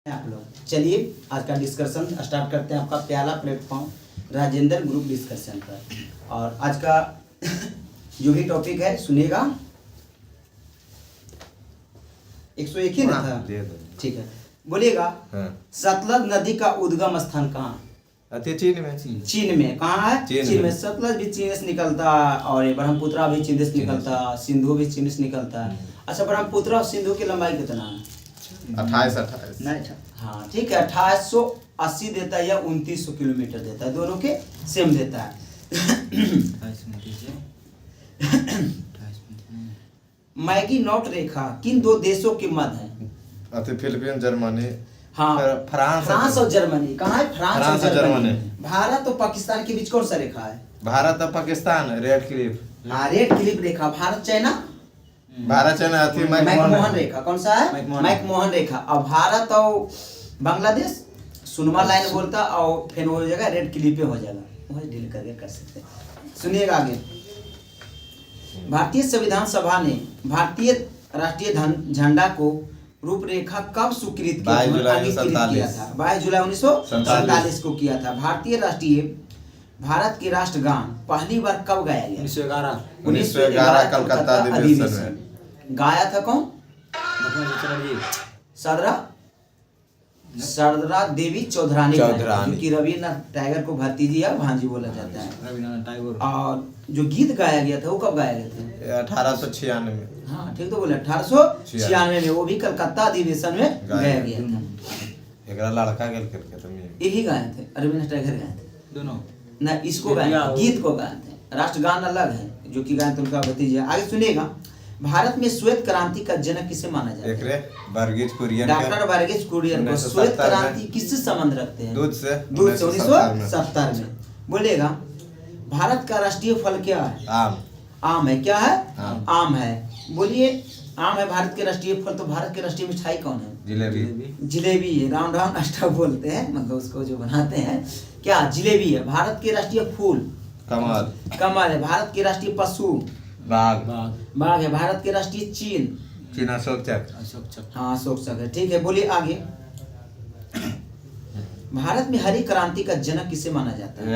आप लोग चलिए आज का डिस्कशन स्टार्ट करते हैं। आपका पहला प्लेटफॉर्म राजेंद्र ग्रुप डिस्कशन पर। और आज का जो भी टॉपिक है सुनिएगा। 101 ही ना था? ठीक है, बोलिएगा। सतलज नदी का उद्गम स्थान कहाँ? चीन में। चीन में। कहाँ है? चीन में। सतलज भी चीन से निकलता है और ये ब्रह्मपुत्रा भी चीन से निकलता है, सिंधु भी चीन से निकलता है। अच्छा, ब्रह्मपुत्रा और सिंधु की लंबाई कितना है? 28 नहीं, हाँ ठीक है, 2880 देता है या 2900 किलोमीटर देता है, दोनों के सेम देता है। मैगी नॉट रेखा किन दो देशों के मध्य है? Philippine, Germany. हाँ, फ्रांस और जर्मनी। कहाँ है? फ्रांस और जर्मनी। भारत और पाकिस्तान के बीच कौन सा रेखा है? भारत और पाकिस्तान, रेड क्लिफ। हाँ, रेड क्लिफ रेखा। भारत चाइना, मैकमोहन रेखा। कौन सा है? मैकमोहन रेखा। और भारत और बांग्लादेश सुनमा लाइन बोलता और फिर हो जाएगा रेड क्लिफ पे हो जाएगा, वही डील करके कर सकते हैं। सुनिएगा आगे। भारतीय संविधान सभा ने भारतीय राष्ट्रीय झंडा को रूपरेखा कब स्वीकृत किया था? 22 जुलाई 1947 को किया था। भारत के राष्ट्रगान पहली बार कब गाया गया? 1911 कलकत्ता अधिवेशन में। गाया था कौन? सरदा देवी चौधरानी। क्योंकि रविन्द्रनाथ टैगोर को भतीजी या भांजी बोला जाता है। रविन्द्रनाथ टैगोर। और जो गीत गाया गया था वो कब गाया गया था? 1896 में। हाँ ठीक तो बोले, 1896 में। वो भी कलकत्ता अधिवेशन में गाया गया था। एक लड़का गेल करके तुम यही गाए थे, रविन्द्रनाथ टैगोर गाए थे दोनों ना। इसको गाए, गीत को गाए थे। राष्ट्रगान अलग है जो कि गाए थे उनका भतीजा। आगे सुनिएगा। भारत में श्वेत क्रांति का जनक किसे माना जाता है? डॉक्टर वर्गीज कुरियन को। श्वेत क्रांति किससे संबंध रखते हैं? दूध से। 1970 में। बोलिएगा। भारत का राष्ट्रीय फल क्या है? आम है। क्या है? आम है। बोलिए, आम है भारत के राष्ट्रीय फल। तो भारत के राष्ट्रीय मिठाई कौन है? जिलेबी है। राउंड राउंड अष्टा बोलते हैं, मतलब उसको जो बनाते हैं। क्या? जिलेबी है। भारत के राष्ट्रीय फूल कमल है। भारत के राष्ट्रीय पशु बाघ है। भारत के राष्ट्रीय चीन अशोक चक्र। हाँ, अशोक चक्र। ठीक है, बोलिए आगे। भारत में हरी क्रांति का जनक किसे माना जाता है?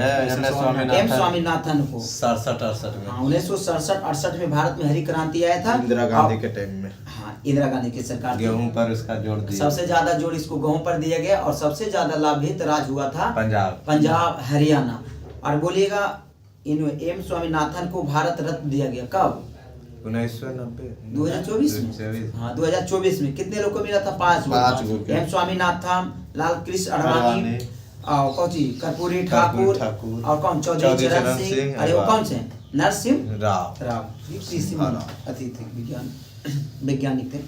एम स्वामीनाथन को। 67-68 में। हाँ, 1967-68 में भारत में हरी क्रांति आया था, इंदिरा गांधी के टाइम में। हाँ, इंदिरा गांधी की सरकार। गेहूं पर इसका जोर दिया। सबसे ज्यादा जोर इसको गेहूं पर दिया गया और सबसे ज्यादा लाभित राज्य हुआ था पंजाब, हरियाणा। और बोलिएगा, इन एम स्वामीनाथन को भारत रत्न दिया गया कब? 1990 2024 में। हाँ, 2024 में। कितने लोग को मिला था? 5 लोग। एम स्वामीनाथन, लाल कृष्ण अडवाणी, और कौची कर्पूरी ठाकुर, और कौन? चौधरी चरण सिंह। अरे वो कौन से? नरसिंह राव। अतिथि वैज्ञानिक थे।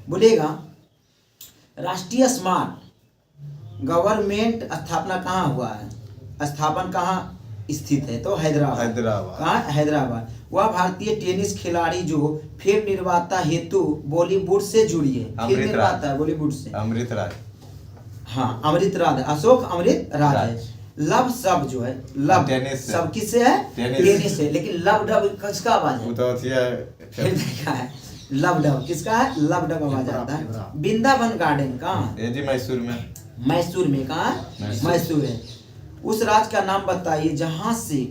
बोलिएगा। राष्ट्रीय स्मार्ट गवर्नमेंट स्थापना कहाँ हुआ है? स्थापन कहाँ स्थित है? तो हैदराबाद। कहाँ? हैदराबाद। वह भारतीय टेनिस खिलाड़ी जो फिल्म निर्माता हेतु बॉलीवुड से जुड़ी है। फिल्म निर्माता है बॉलीवुड से। अमृतराज। हाँ, अमृतराज। अशोक अमृतराज है। लव सब जो है, लव सब किससे है? टेनिस से। लेकिन लव डब किसका आवाज है? लव डब किसका है? लव डब आवाज आता है। वृंदावन गार्डन कहाँ? मैसूर में। मैसूर में। कहाँ? मैसूर है। उस राज्य का नाम बताइए जहां से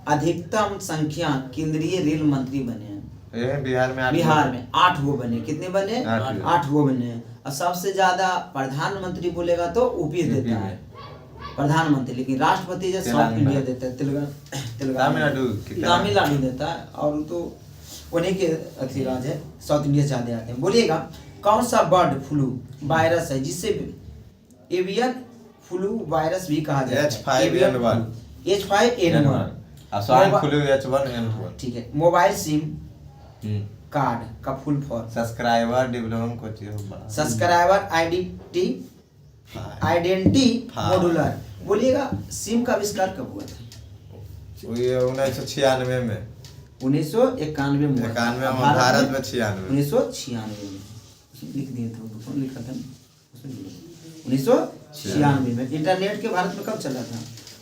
अधिकतम संख्या केंद्रीय रेल मंत्री बने हैं। बिहार में 8 वो बने। कितने बने? 8 वो बने। और सबसे ज्यादा प्रधानमंत्री बोलेगा तो यूपी देता है प्रधानमंत्री, लेकिन राष्ट्रपति जो साउथ इंडिया देता है, तमिलनाडु देता है। और तो उन्हीं के अति राज्य है, साउथ इंडिया से ज्यादा आते हैं। बोलिएगा। कौन सा बर्ड फ्लू वायरस है जिससे एवियन फ्लू वायरस भी कहा जाता है? H5N1। Swine flu H1N1। ठीक है। मोबाइल सिम कार्ड का फुल फॉर्म? सब्सक्राइबर डेवलपमेंट को चाहिए। Subscriber identity modular. बोलिएगा। सिम का आविष्कार कब हुआ था? 1996 में। 1991 में। भारत में 96। 1996 में लिख दिए थे, लिखा था 1996 में। इंटरनेट के भारत में कब चला था?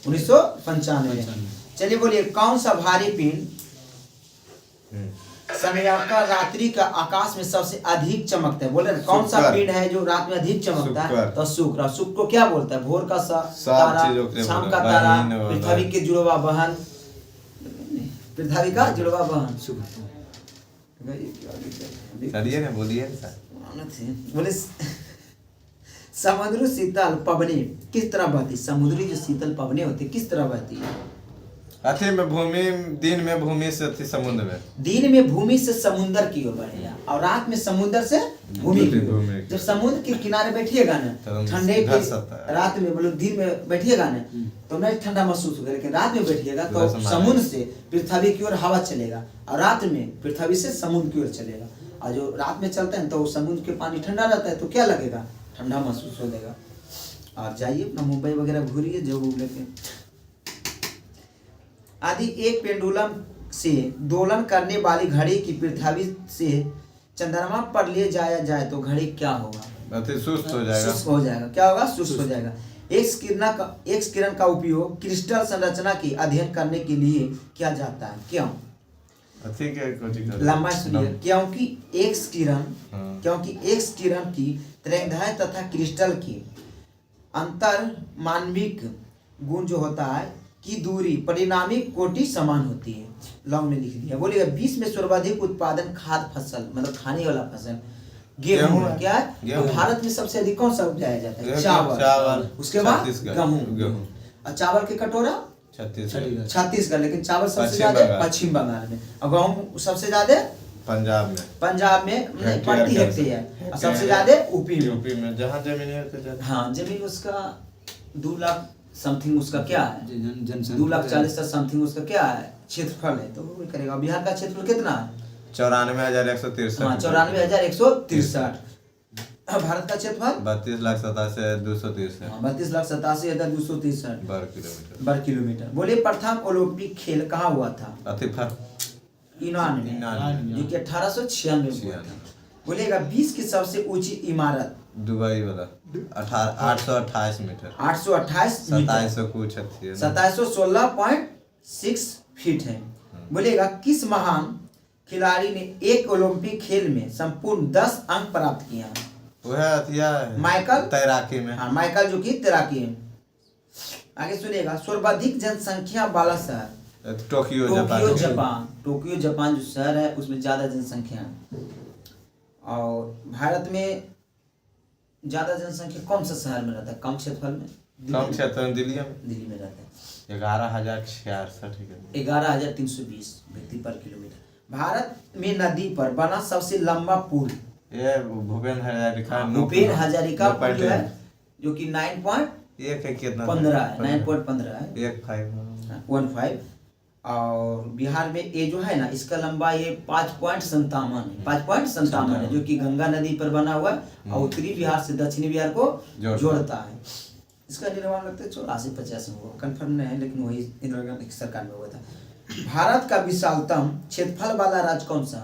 1995 में। चलिए बोलिए। कौन सा भारी पिंड संज्ञाकार रात्रि का आकाश में सबसे अधिक चमकता है। बोले कौन सा पिंड है जो रात में अधिक चमकता है? तो शुक्र। और शुक्र को क्या बोलता है? भोर का तारा, शाम का तारा, पृथ्वी के जुड़वा बहन, पृथ्वी का जुड़वा बहन शुक्र। चलिए ना, बोलिए ना। बोले समुद्री शीतल पवने किस तरह बहती? समुद्री जो शीतल पवने होती किस तरह बहती है? अथी में भूमि, दिन में भूमि से अथी समुद्र में, दिन में भूमि से समुद्र की ओर बढ़ेगा और रात में समुद्र से भूमि की ओर। जब समुद्र के किनारे बैठिएगा ना ठंडे के रात में, मतलब दिन में बैठिएगा ना तो नहीं ठंडा महसूस होगा, लेकिन रात में बैठिएगा तो समुद्र से पृथ्वी की ओर हवा चलेगा और रात में पृथ्वी से समुद्र की ओर चलेगा। और जो रात में चलता है तो समुद्र के पानी ठंडा रहता है तो क्या लगेगा? ठंडा महसूस हो जाएगा। आप जाइए अपना मुंबई वगैरह घूरिए जो लेके आदि। एक पेंडुलम से दोलन करने वाली घड़ी की पृथ्वी से चंद्रमा पर ले जाया जाए तो घड़ी क्या होगा? सुस्त हो जाएगा। सुस्त हो जाएगा। क्या होगा? सुस्त हो जाएगा। एक्स किरण का उपयोग क्रिस्टल संरचना की अध्ययन करने के लिए किया जाता है। क्यों? लंबा सुनिए। क्योंकि एक्स किरण की तरंगदैर्घ्य तथा क्रिस्टल की अंतर मानविक गुण जो होता है की दूरी परिणामी कोटि समान होती है। लॉन्ग में लिख दिया। बोलिएगा विश्व में सर्वाधिक उत्पादन खाद्य फसल, मतलब खाने वाला फसल गेहूं है। क्या है? भारत में सबसे अधिक कौन सा उपजाया जाता है? चावल। उसके बाद गेहूं। और चावल के कटोरा छत्तीसगढ़, लेकिन चावल सबसे ज्यादा पश्चिम बंगाल में, और गेहूं सबसे ज्यादा पंजाब में प्रति हेक्टेयर, और सबसे ज्यादा यूपी में जहाँ जमीन है। हाँ, जमीन उसका 2 लाख समथिंग उसका क्या है? 2,40,000 समथिंग उसका क्या है? क्षेत्रफल है। तो वो करेगा। बिहार का क्षेत्रफल कितना है? 94,163। हाँ, 94,163। भारत का क्षेत्रफल 32,87,263। 32,87,263 वर्ग किलोमीटर। बोले प्रथम ओलंपिक खेल कहाँ हुआ था? ईरान में, जो कि 1896 में। बोलेगा विश्व की सबसे ऊंची इमारत? दुबई वाला 828 मीटर। 828 2716.6 फीट है। बोलेगा किस महान खिलाड़ी ने एक ओलंपिक खेल में संपूर्ण 10 अंक प्राप्त किया? माइकल, तैराकी में। हाँ, माइकल जो कि तैराकी है। आगे सुनिएगा। सर्वाधिक जनसंख्या वाला शहर? Tokyo Japan. टोक्यो जापान जो शहर है उसमें ज्यादा जनसंख्या है। और भारत में ज्यादा जनसंख्या कौन सा शहर में रहता है? कम क्षेत्रफल में? कम क्षेत्र में दिल्ली में रहता है। 11,066 11,320 व्यक्ति पर किलोमीटर। भारत में नदी पर बना सबसे लंबा पुल? ये भूपेन हजारिका पुल जो है, जो कि 9.15 है। 15 और बिहार में ये जो है ना, इसका लंबा ये 5.57 है। 5.57 है, जो कि गंगा नदी पर बना हुआ है और उत्तरी बिहार से दक्षिणी बिहार को जोड़ता है। इसका निर्माण लगता है 84-85 में हुआ, कंफर्म नहीं है, लेकिन वही इंदिरा गांधी की सरकार में हुआ था। भारत का विशालतम क्षेत्रफल वाला राज्य कौन सा?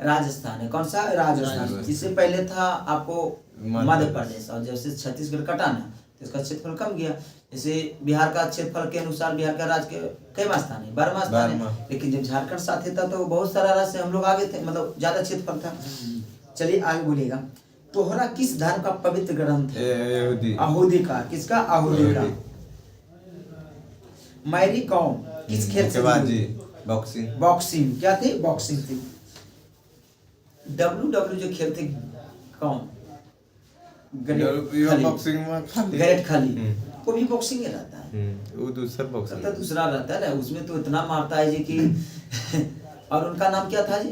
राजस्थान है। कौन सा? राजस्थान। इससे पहले था आपको मध्य प्रदेश, और जैसे छत्तीसगढ़ कटा ना तो इसका क्षेत्रफल कम गया। जैसे बिहार का क्षेत्रफल के अनुसार बिहार का राज्य कई स्थान है? 12वां स्थान है। लेकिन जब झारखंड साथ था तो बहुत सारा राज्य से हम लोग आगे थे, मतलब ज्यादा क्षेत्रफल था। चलिए आगे बोलिएगा। तोहरा किस धर्म का पवित्र ग्रंथ है? यहूदी का। किसका? यहूदी का। मैरी कॉम किस खेल से? बॉक्सिंग। क्या थी? बॉक्सिंग थी। WWE जो खेल थे कौन? गैरेट खाली। वो भी बॉक्सिंग ही रहता है। वो दूसरा रहता है ना, उसमें तो इतना मारता है जी कि और उनका नाम क्या था जी?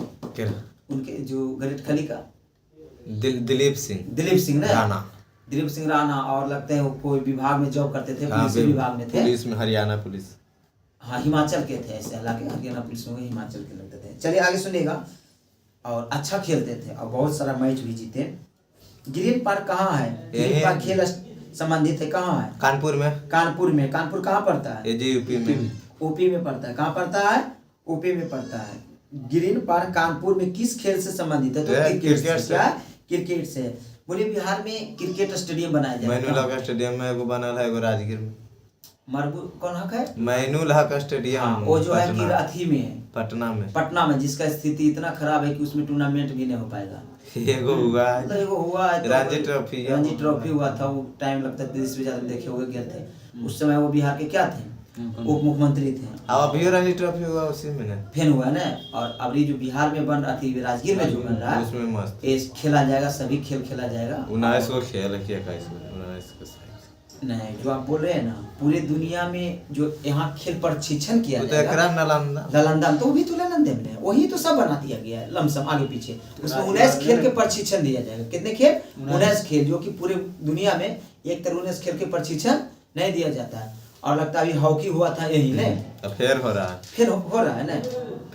उनके जो गैरेट खाली का? दिलीप सिंह ना? दिलीप सिंह राणा। और लगते हैं वो कोई विभाग में जॉब करते थे, पुलिस विभाग में थे। पुलिस में हरियाणा पुलिस। हाँ, हिमाचल के थे ऐसे, हालांकि हरियाणा पुलिस में हिमाचल के लगते थे। चलिए आगे सुनिएगा। और अच्छा खेलते थे और बहुत सारा मैच भी जीते। ग्रीन पार्क कहाँ है? ग्रीन पार्क खेल संबंधित है, कहाँ है? कानपुर में। कानपुर कहाँ पड़ता है? यूपी में पड़ता है। कहाँ पड़ता है? यूपी में पड़ता है। ग्रीन पार्क कानपुर में किस खेल से संबंधित है? तो क्रिकेट से। बोलिए बिहार में क्रिकेट स्टेडियम बनाया जाए? स्टेडियम में एगो बनल है, एगो राजगीर में। मरबू कौन हक है? मैनुल हक स्टेडियम। हाँ, वो जो है कि अथी में है, पटना में, जिसका स्थिति इतना खराब है कि उसमें टूर्नामेंट भी नहीं हो पाएगा। एगो हुआ है, मतलब एगो हुआ है, रणजी ट्रॉफी हुआ था, वो टाइम लगता है, देश विदेश में देखे हुए गए थे। उस समय वो बिहार के क्या थे, उप मुख्यमंत्री थे। अब अभी रणजी ट्रॉफी हुआ उसी में ना, फिर हुआ ना। और अभी जो बिहार में बन रही, राजगीर में जो बन रहा है, उसमें मस्त खेला जाएगा, सभी खेल खेला जाएगा। 19 को खेल है कि 21 को? 19 को नहीं, जो आप बोल रहे हैं ना, पूरे दुनिया में जो यहाँ खेल प्रशिक्षण किया जाएगा, नालंदा, तो वो भी तो नालंदा में है, वही तो सब बना दिया गया है लमसम आगे पीछे। उसमें 19 खेल के प्रशिक्षण दिया जाएगा। कितने खेल? 19 खेल, जो कि पूरे दुनिया में एक तरह 19 खेल के प्रशिक्षण नहीं दिया जाता है। और लगता है अभी हॉकी हुआ था यही ने, फिर हो रहा है, फिर हो रहा है ना,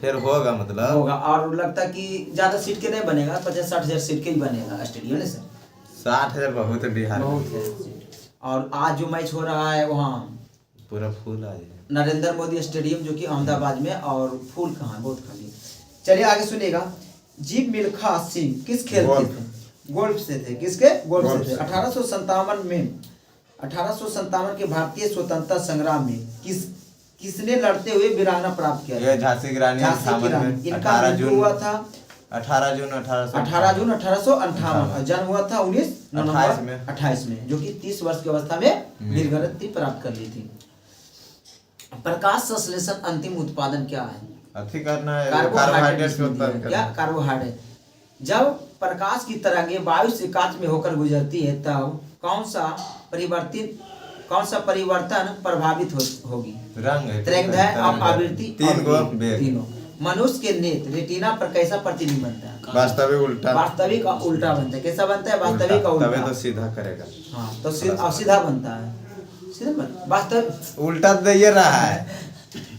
फिर होगा, मतलब होगा। और लगता है कि ज्यादा सीट के नहीं बनेगा, 50-60 हजार सीट के ही बनेगा स्टेडियम में से। 60,000 बहुत है बिहार में, बहुत है। और आज जो मैच हो रहा है वहाँ पूरा फुल आ जाए, नरेंद्र मोदी स्टेडियम, जो कि अहमदाबाद में, और फुल कहाँ है, बहुत खाली। चलिए आगे सुनिएगा। जीव मिल्खा सिंह किस खेल के थे? गोल्फ से थे। किसके? गोल्फ से थे। 1857 के भारतीय स्वतंत्रता संग्राम में किसने लड़ते हुए वीरांगना प्राप्त किया? झांसी की रानी। इनका मृत्यु हुआ था 18 जून 1858। जन्म हुआ था 1928 में, जो कि 30 वर्ष की अवस्था में वीरगति प्राप्त कर ली थी। प्रकाश संश्लेषण अंतिम उत्पादन क्या है? अति करना है, कार्बोहाइड्रेट। क्या? कार्बोहाइड्रेट। जब प्रकाश की तरंगें वायु से कांच में होकर गुजरती है, तब कौन सा परिवर्तन प्रभावित होगी? तरंगदैर्घ्य, आवृत्ति, तीनों। मनुष्य के नेत्र रेटिना पर कैसा प्रतिबिंब बनता है? वास्तविक का उल्टा बनता है। कैसा बनता है? वास्तविक का उल्टा। तभी तो सीधा करेगा। हाँ, तो सीधा बनता है। वास्तविक उल्टा तो ये रहा है,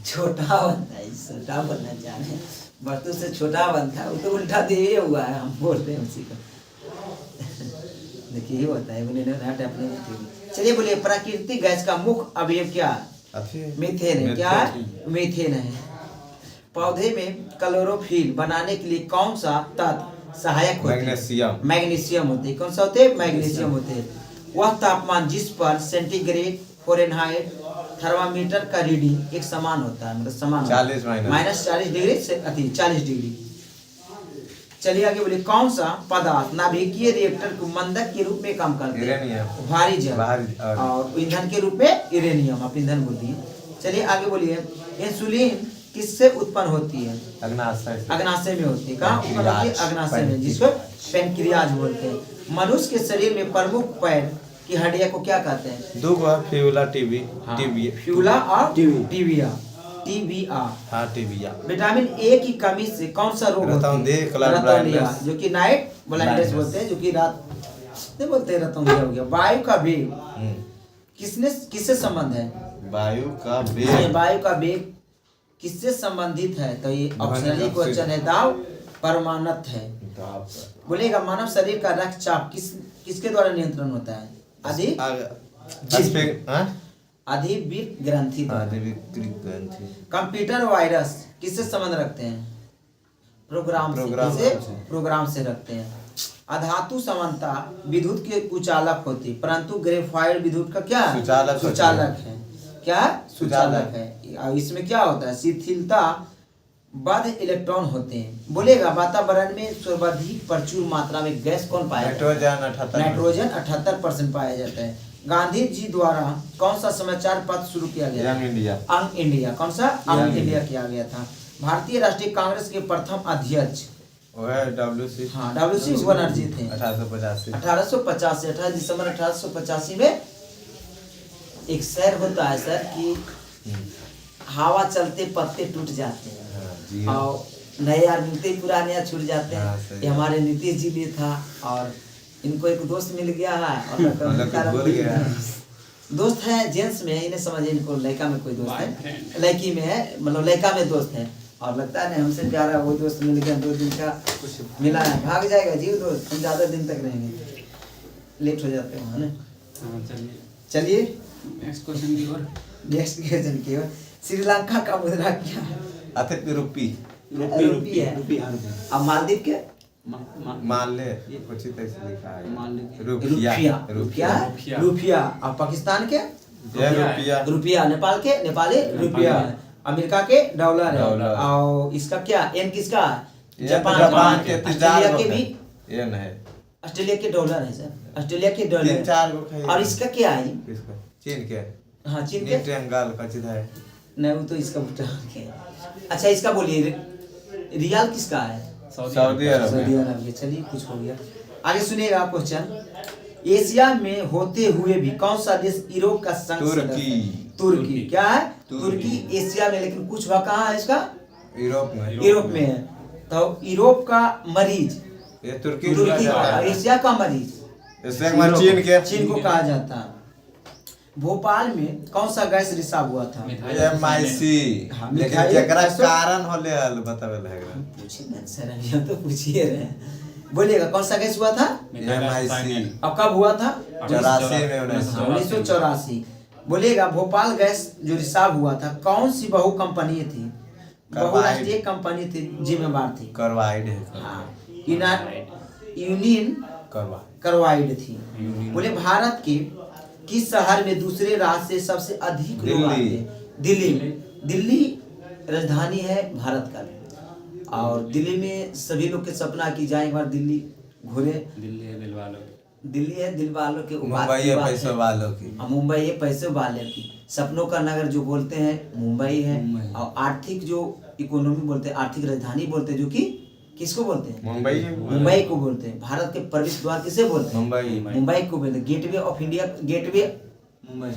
छोटा बनता है, छोटा बनना चाह रहे हैं, वस्तु से छोटा बनता है, वो तो उल्टा दिए हुआ है, हम बोलते हैं उसी का। देखिए ये होता है। चलिए बोलिए, प्राकृतिक गैस का मुख्य अवयव क्या है? मीथेन है। क्या है? मीथेन है। पौधे में क्लोरोफिल बनाने के लिए कौन सा तत्व सहायक होता है? मैग्नीशियम होते हैं। कौन सा होते हैं? मैग्नीशियम होते हैं। वह तापमान जिस पर सेंटीग्रेड, फ़ारेनहाइट, थर्मामीटर का रीडिंग एक समान होता है, मतलब समान -40 डिग्री से 40 डिग्री। चलिए आगे बोलिए, कौन सा पदार्थ नाभिकीय रिएक्टर को मंदक के रूप में काम करते हैं? भारी जल। और ईंधन के रूप में यूरेनियम, आप ईंधन बोलती हैं। चलिए आगे बोलिए, इंसुलिन किससे उत्पन्न होती है? अग्नाशय में होती है। कहाँ उत्पन्न होती है? अग्नाशय में, जिसको पैनक्रियाज बोलते हैं। मनुष्य के शरीर में प्रमुख पैर की हड्डियां को क्या कहते हैं? फ्यूला, फ्यूला और टिबिया। विटामिन ए की कमी से कौन सा रोग होता है? जो कि नाइट ब्लाइंडनेस बोलते हैं, जो कि रात नहीं बोलते हैं, रतौंधिया हो गया। वायु का वेग किससे संबंध है? वायु का वेग किससे संबंधित है? तो ये ऑप्शनली क्वेश्चन है, दाव परमाणुत है। बोलेगा, मानव शरीर का रक्तचाप किसके द्वारा नियंत्रण होता है? अधिवृक्क ग्रंथि। कंप्यूटर वायरस किससे संबंध रखते हैं? प्रोग्राम से रखते हैं। अधातु समानता विद्युत के कुचालक होती, परंतु ग्रेफाइट विद्युत का क्या? सुचालक है। क्या? सुचालक है। इसमें क्या होता है? शिथिलता बद्ध इलेक्ट्रॉन होते हैं। बोलेगा, वातावरण में सर्वाधिक प्रचुर मात्रा में गैस कौन पाया जाता है? नाइट्रोजन 78% पाया जाता है। गांधी जी द्वारा कौन सा समाचार पत्र शुरू किया गया? Young India. कौन सा? यंग इंडिया किया गया था। भारतीय राष्ट्रीय कांग्रेस के प्रथम अध्यक्ष WC बनर्जी थे। 1885 18 दिसंबर 1885 में। एक शेर होता है सर कि हवा चलते पत्ते टूट जाते हैं, और नए यार मिलते ही पुराने यार छूट जाते हैं। ये हमारे नीतीश जी भी था, और इनको एक दोस्त मिल गया है, और दोस्त है जेंट्स में, इन्हें समझे, इनको लड़का में कोई दोस्त है, लड़की में है, मतलब लड़का में दोस्त है, और लगता है नहीं हमसे प्यारा वो दोस्त मिल गया, 2 दिन का मिला है, भाग जाएगा जीव दोस्त, हम ज़्यादा दिन तक रहेंगे, लेट हो जाते हैं ना। चलिए नेक्स्ट क्वेश्चन की ओर। श्रीलंका का मुद्रा क्या है? रुपी है। अब मालदीव के रुपया। और पाकिस्तान के ये रुपया रुपया, नेपाल के नेपाली रुपया, अमेरिका के डॉलर है, और इसका क्या एन किसका है? जापान के, ऑस्ट्रेलिया के भी ये नहीं, ऑस्ट्रेलिया के डॉलर है सर, ऑस्ट्रेलिया के डॉलर, 3-4 गो खाई। और इसका क्या है? चीन के, हाँ चीन के ट्रायंगल का चीज है नहीं, वो तो इसका भूटान के। अच्छा इसका बोलिए, रियाल किसका है? सऊदी अरब के। चलिए कुछ हो गया। आगे सुनिएगा क्वेश्चन, एशिया में होते हुए भी कौन सा देश यूरोप का संघ सदस्य है? तुर्की। क्या है? तुर्की एशिया में, लेकिन कुछ हुआ कहाँ है इसका? यूरोप में है। तो यूरोप का मरीज ये तुर्की का, एशिया का मरीज चीन को कहा जाता है। भोपाल में कौन सा गैस रिसाव हुआ था? MIC। हाँ, लेकिन केकरा कारण होले हल बतावे लगेगा। पूछिए ना सर, अभी हम तो पूछिए रहे। बोलिएगा कौन सा गैस हुआ था? MIC। और कब हुआ था? 84 में 1984। बोलिएगा भोपाल गैस जो रिसाव हुआ था, कौन सी बहु कंपनी थी? बहुराष्ट्रीय कंपनी थी, जिम्मेवार थी। कार्बाइड है। हाँ, यूनियन कार्बाइड थी। बोले भारत के किस शहर में दूसरे राज्य से सबसे अधिक लोग आते हैं? दिल्ली राजधानी है भारत का, और दिल्ली में सभी लोग के सपना की जाए एक बार दिल्ली घूरे। दिल्ली है दिल वालों के, मुंबई है पैसे वालों की, मुंबई है पैसे वाले की। सपनों का नगर जो बोलते हैं मुंबई है, और आर्थिक जो इकोनॉमी बोलते हैं, आर्थिक राजधानी बोलते हैं, जो कि किसको बोलते हैं? मुंबई को बोलते हैं। भारत के प्रवेश द्वार किसे बोलते हैं? मुंबई को बोलते हैं। Gateway of India, gateway Mumbai,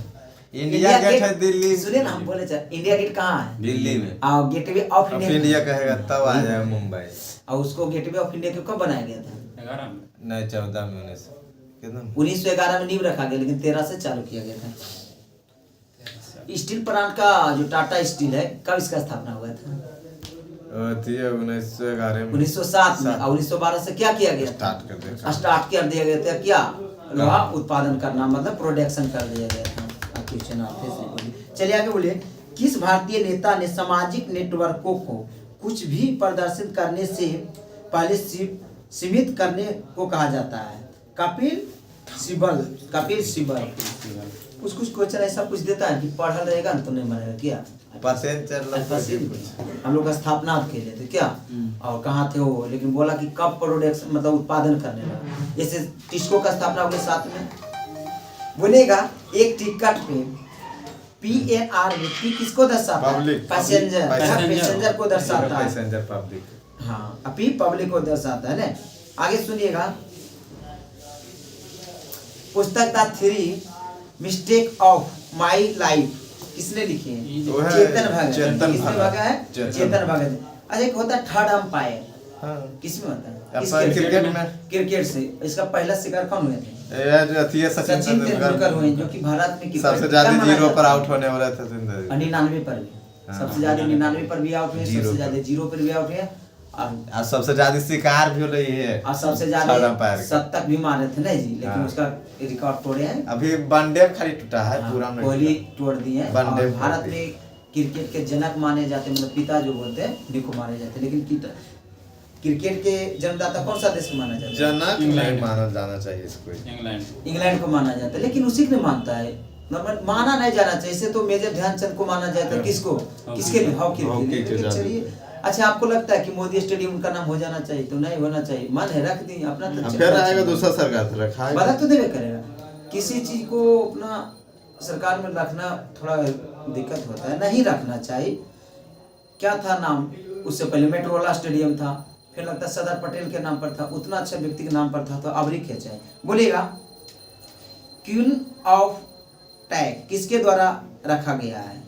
India Gate है दिल्ली। सुनिए ना, हम बोले इंडिया गेट कहाँ है? दिल्ली में। और गेटवे ऑफ इंडिया कहेगा तब आ जाएगा मुंबई। और उसको गेटवे ऑफ इंडिया को कब बनाया गया था? 14 में 1911 में नींव रखा गया, लेकिन 13 से चालू किया गया था। स्टील प्लांट का जो टाटा स्टील है, कब इसका स्थापना हुआ था? 1907 में। और 1912 से क्या किया गया? स्टार्ट कर दिया गया था। क्या? लोहा उत्पादन करना, मतलब प्रोडक्शन कर दिया गया था। क्वेश्चन आपसे चलिए आगे बोलिए, किस भारतीय नेता ने सामाजिक नेटवर्कों को कुछ भी प्रदर्शित करने से पहले सीमित करने को कहा जाता है? कपिल सिब्बल। कुछ क्वेश्चन ऐसा कुछ देता है कि पढ़ल रहेगा ना तो नहीं बनेगा। क्या हम लोग स्थापना के लिए थे क्या, और कहाँ थे वो, लेकिन बोला कि कब प्रोडक्शन मतलब उत्पादन करने लगा। जैसे टिस्को का स्थापना हो गया 7 में। बोलेगा एक टिकट पे PNR में P किसको दर्शाता है? पैसेंजर को दर्शाता है। हाँ, P पब्लिक को दर्शाता है ना। आगे सुनिएगा, पुस्तक the 3 mistake of my life किसने लिखी है? चेतन भगत। किसने भगा है? चेतन भगत। अच्छा, एक होता है थर्ड अंपायर, किसमें होता है? क्रिकेट से। इसका पहला शिकार कौन हुए थे? सचिन तेंदुलकर हुए, जो कि भारत में सबसे ज्यादा 0 पर आउट होने वाला था। 99 पर भी, सबसे ज्यादा 99 पर भी आउट हुए, सबसे ज्यादा 0 पर भी आउट हुए, और सबसे ज्यादा शिकार भी रही है, और सबसे ज्यादा शतक भी मारे थे ना जी, लेकिन उसका रिकॉर्ड तोड़े हैं। अभी वनडे खाली टूटा है, पूरा कोहली तोड़ दिए हैं। भारत में क्रिकेट के जनक माने जाते, मतलब पिता जो बोलते हैं उन्हीं को माने जाते, लेकिन क्रिकेट के जन्मदाता कौन सा देश को माना जाता है? जनक नहीं माना जाना चाहिए इसको, इंग्लैंड को माना जाता है, लेकिन उसी को मानता है। माना नहीं जाना चाहिए। इसे तो मेजर ध्यानचंद को माना जाता है। किसको? किसके लिए? हॉकी के लिए। चलिए, अच्छा आपको लगता है कि मोदी स्टेडियम उनका नाम हो जाना चाहिए? तो नहीं होना चाहिए। मन है रख दी अपना, तो फिर आएगा दूसरा सरकार तो रखाएगा, बदल तो देवे करेगा। किसी चीज को अपना सरकार में रखना थोड़ा दिक्कत होता है, नहीं रखना चाहिए। क्या था नाम उससे पहले? मेट्रोला स्टेडियम था, फिर लगता है सरदार पटेल के नाम पर था, उतना अच्छा व्यक्ति के नाम पर था, तो अब क्या चाहिए? बोलेगा क्वीन ऑफ टैग किसके द्वारा रखा गया है?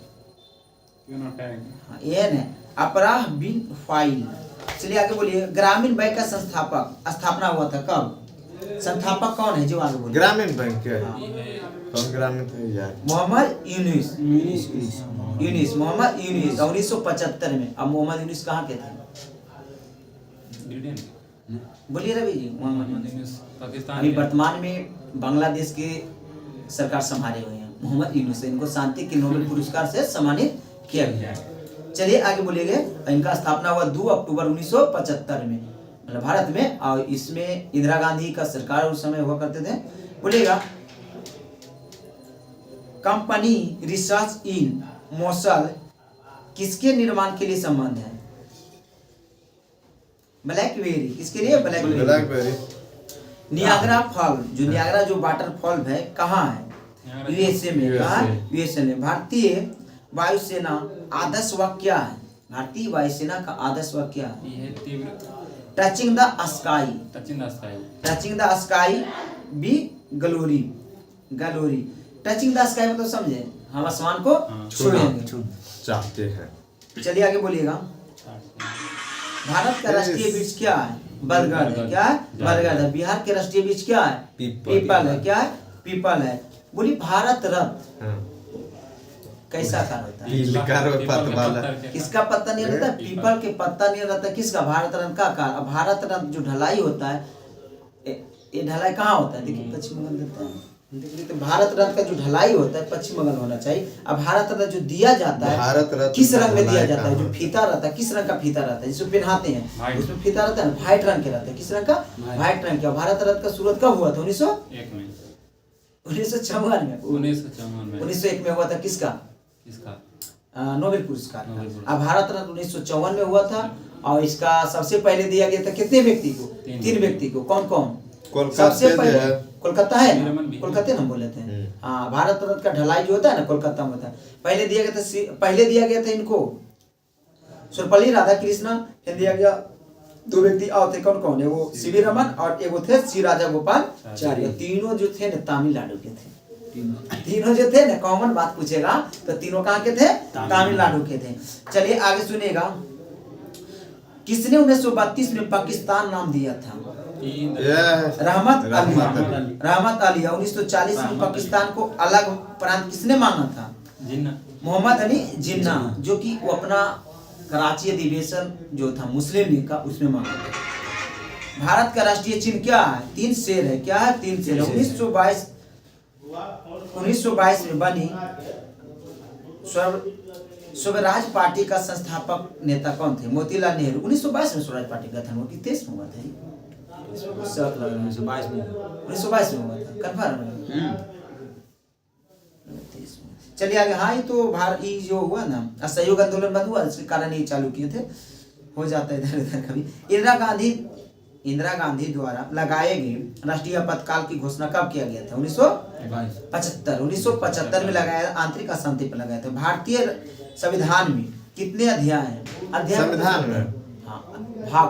ये है अपराह बिन फाइल। चलिए आगे बोलिए, ग्रामीण बैंक का स्थापना हुआ था कब? संस्थापक कौन है जो आगे बोलिए? ग्रामीण बैंक के कौन ग्रामीण थे यार? मोहम्मद यूनुस। मोहम्मद यूनुस 1975 में। अब मोहम्मद यूनुस कहाँ के थे? बोलिए रवि जी। मोहम्मद यूनुस अभी वर्तमान में बांग्लादेश के सरकार संभाले हुए हैं। मोहम्मद यूनुस, इनको शांति के नोबेल पुरस्कार से सम्मानित किया गया है। चलिए आगे बोलिएगा, इनका स्थापना हुआ 2 अक्टूबर 1975 में, मतलब भारत में, और इसमें इंदिरा गांधी का सरकार उस समय हुआ करते थे। बोलिएगा कंपनी रिसर्च इन मोसल किसके निर्माण के लिए संबंध है? ब्लैकबेरी किसके लिए? ब्लैकबेरी। नियाग्रा फॉल, जो नियाग्रा जो वाटरफॉल है कहाँ है? यूएसए में। कहाँ? यूएसए में। भारतीय वायुसेना आदर्श वाक्य क्या है? भारतीय वायुसेना का आदर्श वाक्य क्या है? Touching the sky. Touching the sky be glory. Touching the sky मतलब समझे, हम आसमान को छूएंगे, चाहते हैं। चलिए आगे बोलिएगा। भारत का राष्ट्रीय वृक्ष क्या है? बरगद है। क्या है? बरगद है। बिहार के राष्ट्रीय वृक्ष क्या है? पीपल है। क्या है? पीपल है। बोली भारत रत्न कैसा आकार होता है? किसका पत्ता नहीं रहता? पीपल के पत्ता नहीं रहता। किसका? भारत रत्न का आकार। अब भारत रत्न जो ढलाई होता है, ये ढलाई कहाँ होता है? देखिए पश्चिम बंगाल देता है। देखिए तो भारत रत्न का जो ढलाई होता है पश्चिम बंगाल होना चाहिए। अब भारत रत्न जो दिया जाता है किस रंग में दिया जाता है? जो फीता रहता है किस रंग का फीता रहता है? जिसको पहनाते हैं उसमें फीता रहता है, व्हाइट रंग के रहता है। किस रंग का? व्हाइट रंग का। भारत रत्न का शुरुआत कब हुआ था? 1901 में। 1901 में हुआ था। किसका? नोबेल पुरस्कार। अब भारत रत्न 1954 में हुआ था और इसका सबसे पहले दिया गया था कितने व्यक्ति को? 3 व्यक्ति को। कौन कौन? सबसे पहले कोलकाता है ना, कोलकाता हम बोले थे। हाँ, भारत रत्न का ढलाई जो होता है ना कोलकाता में होता है। पहले दिया गया था इनको सर्वपल्ली राधाकृष्णन। फिर दिया गया 2 व्यक्ति और थे। कौन कौन है वो? सीवी रमन और एगो थे श्री राजा गोपालाचार्य। तीनों जो थे ना तमिलनाडु के थे। तीनों जो थे ना, कॉमन बात पूछेगा तो तीनों कहाँ के थे? तमिलनाडु के थे। चलिए आगे सुनिएगा। किसने 1932 में पाकिस्तान नाम दिया था? रहमत अली। 1940 में पाकिस्तान को अलग प्रांत किसने मांगा था? मोहम्मद अली जिन्ना, जो कि वो अपना कराची अधिवेशन जो था मुस्लिम लीग का उसमें मांगा था। भारत का राष्ट्रीय चिन्ह क्या है? 3 शेर है। क्या है? 3 शेर। 1922 में बनी स्वराज पार्टी का संस्थापक नेता कौन थे? मोतीलाल नेहरू। 1922 में स्वराज पार्टी का गठन हुआ। 23 में हुआ था? 1922 में हुआ था। कन्फर्म? चलिए आगे। हाँ, ये तो भारत ये जो हुआ ना असहयोग आंदोलन बंद हुआ, इसके कारण ये चालू किए थे। हो जाता है इधर उधर कभी। इंदिरा गांधी द्वारा लगाए गए राष्ट्रीय आपातकाल की घोषणा कब किया गया था? 1975 में लगाया। आंतरिक अशांति पर लगाया था। भारतीय संविधान में कितने अध्याय हैं? संविधान में भाग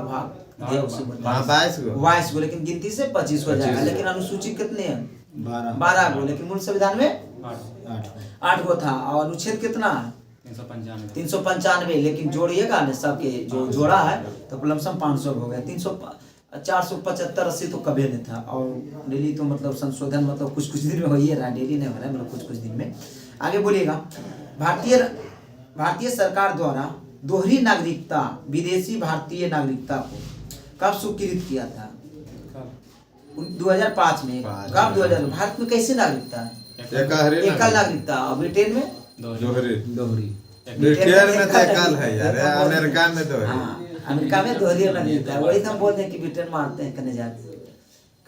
22 गो, लेकिन गिनती से 25 हो जाएगा। लेकिन अनुसूची कितने हैं? 12 गो। लेकिन मूल संविधान में 8 गो था। और अनुच्छेद कितना है? 395। लेकिन जोड़िएगा ना सबके जो जोड़ा है तो लमसम 500 हो गया। 475 80 तो कभी नहीं था। और डेली तो मतलब संशोधन मतलब कुछ दिन में हो ही रहा, डेली नहीं हो रहा है, मतलब कुछ दिन में। आगे बोलिएगा। भारतीय सरकार द्वारा दोहरी नागरिकता विदेशी भारतीय नागरिकता को कब स्वीकृत किया था? 2005 में। कब? 2000। भारत में कैसे नागरिकता है? एकल नागरिकता। और ब्रिटेन में दोहरी। ब्रिटेन में तो एकल है यार। अमेरिका में दोहरी। अमेरिका में दोहरी नागरिकता है। वही तो हम बोलते हैं कि ब्रिटेन मारते हैं करने जाते।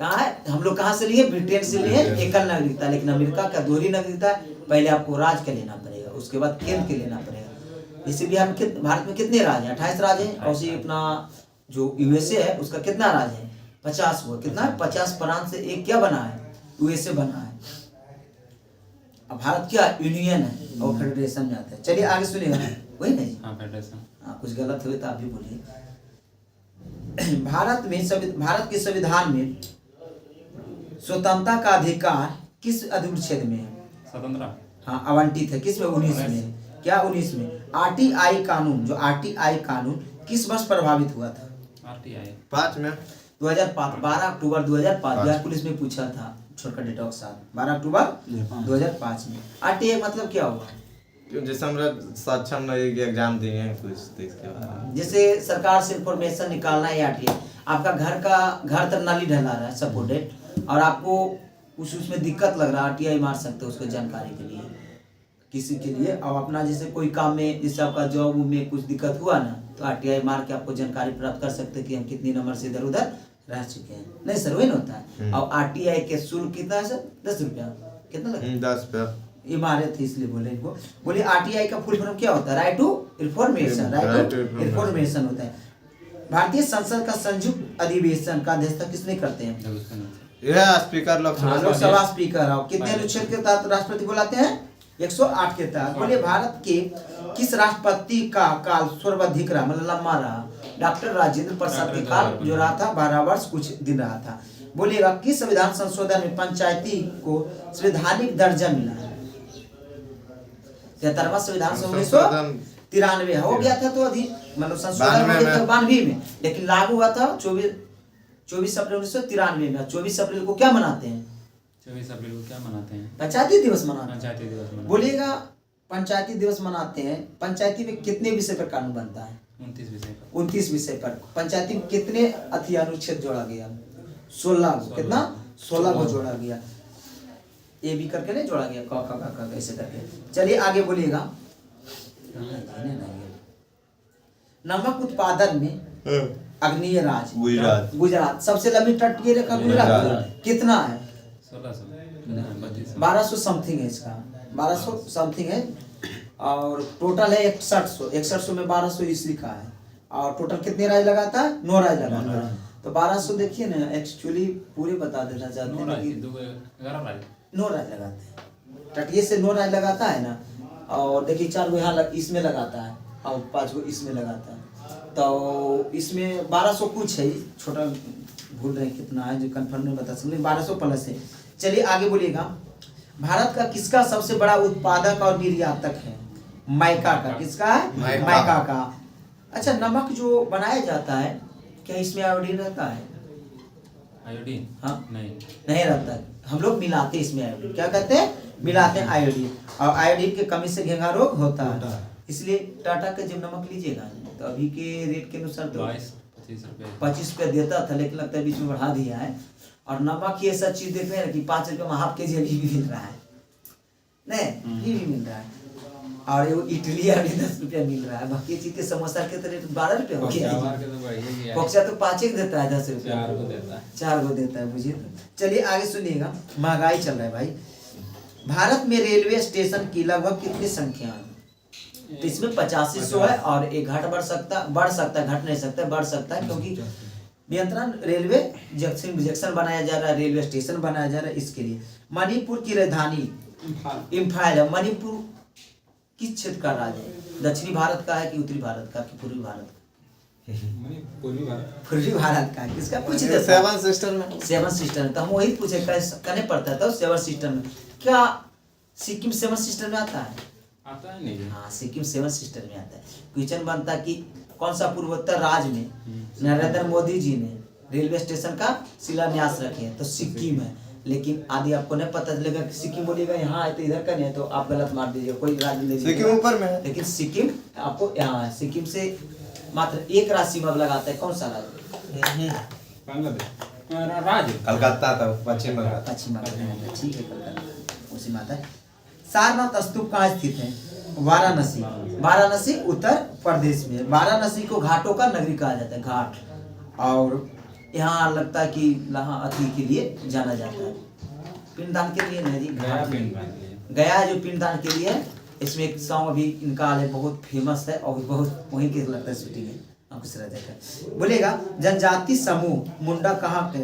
कहाँ है? हम लोग कहाँ से लिए? ब्रिटेन से लिए एकल नागरिकता। लेकिन अमेरिका का दोहरी नागरिकता पहले आपको राज्य का लेना पड़ेगा, उसके बाद केंद्र के लेना पड़ेगा। इसी बिहार में भारत में कितने राज्य हैं? 28 राज्य हैं। और उसी अपना जो यूएसए है उसका कितना राज्य है? 50 हुआ। कितना? 50 प्रांत से एक क्या बना है? यूएसए बना है। अब भारत क्या यूनियन है और फेडरेशन में आता है। चलिए आगे सुनिएगा। वही नहीं? हाँ, फेडरेशन। हाँ, कुछ गलत हुए तो आप भी बोलिए। भारत के संविधान में स्वतंत्रता का अधिकार किस अनुच्छेद में है? स्वतंत्रता हाँ आवंटित है। किस में? 19 में। क्या? 19 में। आरटीआई कानून, जो आरटीआई कानून किस वर्ष प्रभावित हुआ था? आरटीआई 5 में। 2005। 12 अक्टूबर 2005। बिहार पुलिस में पूछा था छोटका डेटा के साथ। 12 अक्टूबर 2005 में। आरटीआई मतलब क्या हुआ? जैसे हम सक्षम नहीं एग्जाम दिए हैं कुछ इसके बारे में। जैसे सरकार से इंफॉर्मेशन निकालना है आरटीआई। आपका घर तर नाली ढला रहा है सपोर्टेड, और आपको कुछ उसमें दिक्कत लग रहा है, आरटीआई मार सकते हो उसको जानकारी के लिए, किसी के लिए। और अपना जैसे कोई काम में, जैसे आपका जॉब में कुछ दिक्कत हुआ ना, तो आरटीआई मार के आपको जानकारी प्राप्त कर सकते हैं कि हम कितनी नंबर से इधर उधर रह चुके हैं। नहीं सर, वही ना होता है। और आरटीआई के शुल्क कितना है सर? 10 रुपया। कितना लगता है? 10 रुपया। इमारत थी इसलिए बोले इनको। बोले आरटीआई का फुल फॉर्म क्या होता है? Right to information, right to information होता है। भारतीय संसद का संयुक्त अधिवेशन का अध्यक्षता किसने करते हैं? यह स्पीकर लोकसभा स्पीकर। और कितने अनुच्छेद के तहत राष्ट्रपति बुलाते हैं? 108 के तहत। बोले भारत के किस राष्ट्रपति का काल सर्वाधिक रहा, मतलब लंबा रहा? डॉक्टर राजेंद्र प्रसाद के काल जो रहा था 12 वर्ष कुछ दिन रहा था। बोलिएगा किस संविधान संशोधन में पंचायती को संवैधानिक दर्जा मिला है? 73वां संविधान 1993 हो गया था, तो अधिक मतलब संशोधन 92 में, लेकिन लागू हुआ था 24 अप्रैल 1993 में। 24 अप्रैल को क्या मनाते हैं? 24 अप्रैल को क्या मनाते हैं? पंचायती दिवस मनाते हैं। पंचायती दिवस मनाते हैं। बोलिएगा पंचायती दिवस मनाते हैं। पंचायती में कितने विषय पर कानून बनता है? 29 विषय पर। 29 विषय पर। पंचायती में कितने अनुच्छेद जोड़ा गया? 16 को। कितना? 16 को जोड़ा गया। ए बी करके नहीं जोड़ा गया, क ख ग ऐसे करके। चलिए आगे बोलिएगा। नमक उत्पादन में अग्नीय राज्य गुजरात। सबसे लंबी तटीय रेखा गुजरात। कितना है? 1200 समथिंग है इसका, 1200 समथिंग है। और टोटल है 6100 में 1200 इस लिखा है। और टोटल कितने राज्य लगाता है? 9 राज्य लगाता है। तो 1200 देखिए ना, एक्चुअली पूरे बता देना चाहते हैं कि 9 राज्य लगाते हैं। तटीय से 9 राज्य लगाता है ना। और देखिए 4 गो यहाँ इसमें लगाता है और 5 गो इसमें लगाता है। तो इसमें 1200 कुछ है, छोटा भूल रहे हैं कितना है जो कंफर्म नहीं बता सकते, 1200 प्लस है। चलिए आगे बोलिएगा। भारत का किसका सबसे बड़ा उत्पादक और निर्यातक है? माइका का। किसका है? माइका का। अच्छा, नमक जो बनाया जाता है क्या इसमें आयोडीन रहता है? आयोडीन? हाँ नहीं रहता। हम लोग मिलाते हैं इसमें आयोडीन। क्या कहते हैं? मिलाते हैं आयोडीन। और आयोडीन की कमी से घेंघा रोग होता है। इसलिए टाटा का जब नमक लीजिएगा तो अभी के रेट के अनुसार तो 25 रुपये देता था, लेकिन लगता है बीच में बढ़ा दिया है। और नमक ये सब चीज देख रहे हैं कि 5 रुपये में हाफ KG अभी भी मिल रहा है, नहीं ये भी मिल रहा है। और वो इडली अभी 10 रुपया मिल रहा है। बाकी चीज के समोसा के तो रेट 12 रुपये हो गया। बक्सा तो 5 देता है, 10 रुपया 4 को देता है, बुझिए। तो चलिए आगे सुनिएगा। महंगाई चल रहा है भाई। भारत में रेलवे स्टेशन की लगभग कितनी संख्या है? तो इसमें 8500 है। और एक बढ़ सकता है, घट नहीं सकता, बढ़ सकता है, क्योंकि नियंत्रण रेलवे जंक्शन बनाया जा रहा है, रेलवे स्टेशन बनाया जा रहा है, इसके लिए। मणिपुर की राजधानी इम्फाल है। मणिपुर किस क्षेत्र का राज्य है? दक्षिणी भारत का है कि उत्तरी भारत का कि पूर्वी भारत का? पूर्वी भारत का। किसका पूछे? 7 सिस्टर में। 7 सिस्टर। तो हम वही पूछे करने पड़ता है। तो 7 सिस्टर में क्या सिक्किम 7 सिस्टर में आता है? आता है नहीं। हाँ, सिक्किम 7 सिस्टर में आता है। क्वेश्चन बनता कि कौन सा पूर्वोत्तर राज्य में नरेंद्र मोदी जी ने रेलवे स्टेशन का शिलान्यास रखे हैं? तो सिक्किम है। लेकिन आदि आपको नहीं पता चलेगा कि सिक्किम बोलिएगा यहाँ है तो इधर का नहीं है, तो आप गलत मार दीजिएगा, कोई राज्य ले सिक्किम ऊपर में है। लेकिन सिक्किम आपको यहाँ है। सिक्किम से मात्र एक राज्य सीमा लगाता है। कौन सा राज्य? राज्य कलकत्ता था, पश्चिम बंगाल। ठीक है, कलकत्ता उसी में आता है। सारनाथ स्तूप कहाँ स्थित है? वाराणसी। वाराणसी उत्तर प्रदेश में। वाराणसी को घाटों का नगरी कहा जाता है, घाट। और यहाँ लगता है कि यहाँ अति के लिए जाना जाता है, पिंडदान के लिए नहीं जी, गया जो पिंडदान के लिए। इसमें एक सॉन्ग अभी इनका है, बहुत फेमस है और बहुत वहीं के लगता है शूटिंग है। आपको रह जाएगा। बोलेगा जनजाति समूह मुंडा कहाँ के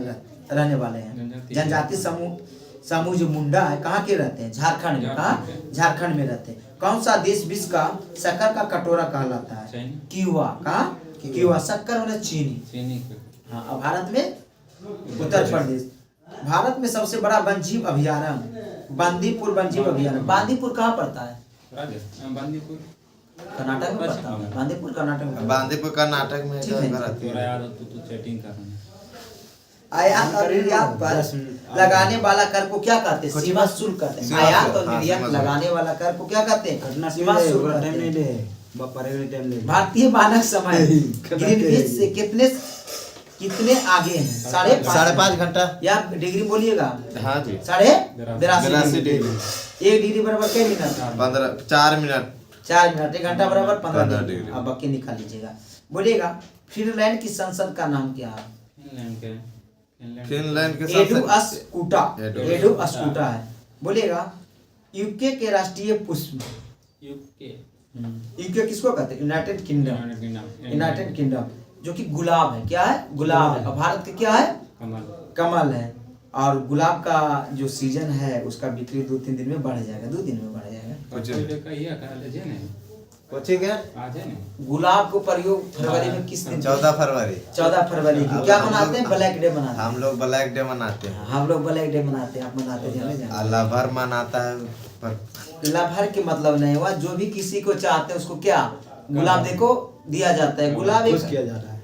रहने वाले हैं? जनजाति समूह जो मुंडा है कहाँ के रहते हैं? झारखंड में। कहाँ? झारखंड में रहते हैं। कौन सा देश विश्व का शक्कर का कटोरा कहलाता है? क्यूबा। कहाँ? क्यूबा। शक्कर मतलब चीनी। हाँ। और भारत में उत्तर प्रदेश। भारत में सबसे बड़ा वन्यजीव अभयारण्य बांदीपुर वन्यजीव अभयारण्य। बांदीपुर कहाँ पड़ता है? बांदीपुर कर्नाटक में पड़ता है। बांदीपुर कर्नाटक में। बांदीपुर कर्नाटक में। आयात और निर्यात पर लगाने वाला कर को क्या कहते हैं? सीमा शुल्क कहते हैं। आयात और निर्यात लगाने वाला कर को क्या कहते हैं? सीमा शुल्क कहते हैं। भारतीय मानक समय ग्रीनविच से कितने आगे हैं? 5.5 घंटा या डिग्री बोलिएगा। हाँ जी। 82.5 डिग्री। 1 डिग्री बराबर क्या मिनट? 4 मिनट। 4 मिनट। 1 घंटा बराबर 15 डिग्री। अब बाकी निकाल लीजिएगा। बोलिएगा फिनलैंड की संसद का नाम क्या है? फिनलैंड के एडुअस्कुटा है। बोलिएगा यूके के राष्ट्रीय पुष्प। यूके यूके किसको कहते हैं? United kingdom. यूनाइटेड किंगडम जो कि गुलाब है। क्या है? गुलाब है। और भारत के क्या है? कमल। कमल है। और गुलाब का जो सीजन है उसका बिक्री 2-3 दिन में बढ़ जाएगा, 2 दिन में बढ़ जाएगा। ठीक है। आज है ना गुलाब को प्रयोग फरवरी में किस दिन? 14 फरवरी। 14 फरवरी की क्या मनाते हैं? ब्लैक डे मनाते हैं। हम लोग ब्लैक डे मनाते हैं। हम लोग ब्लैक डे मनाते हैं। आप मनाते जाने अल्लाह भर मनाता है पर लभर के मतलब नहीं हुआ, जो भी किसी को चाहते हैं उसको क्या गुलाब देखो दिया जाता है। गुलाब एक किया जाता है,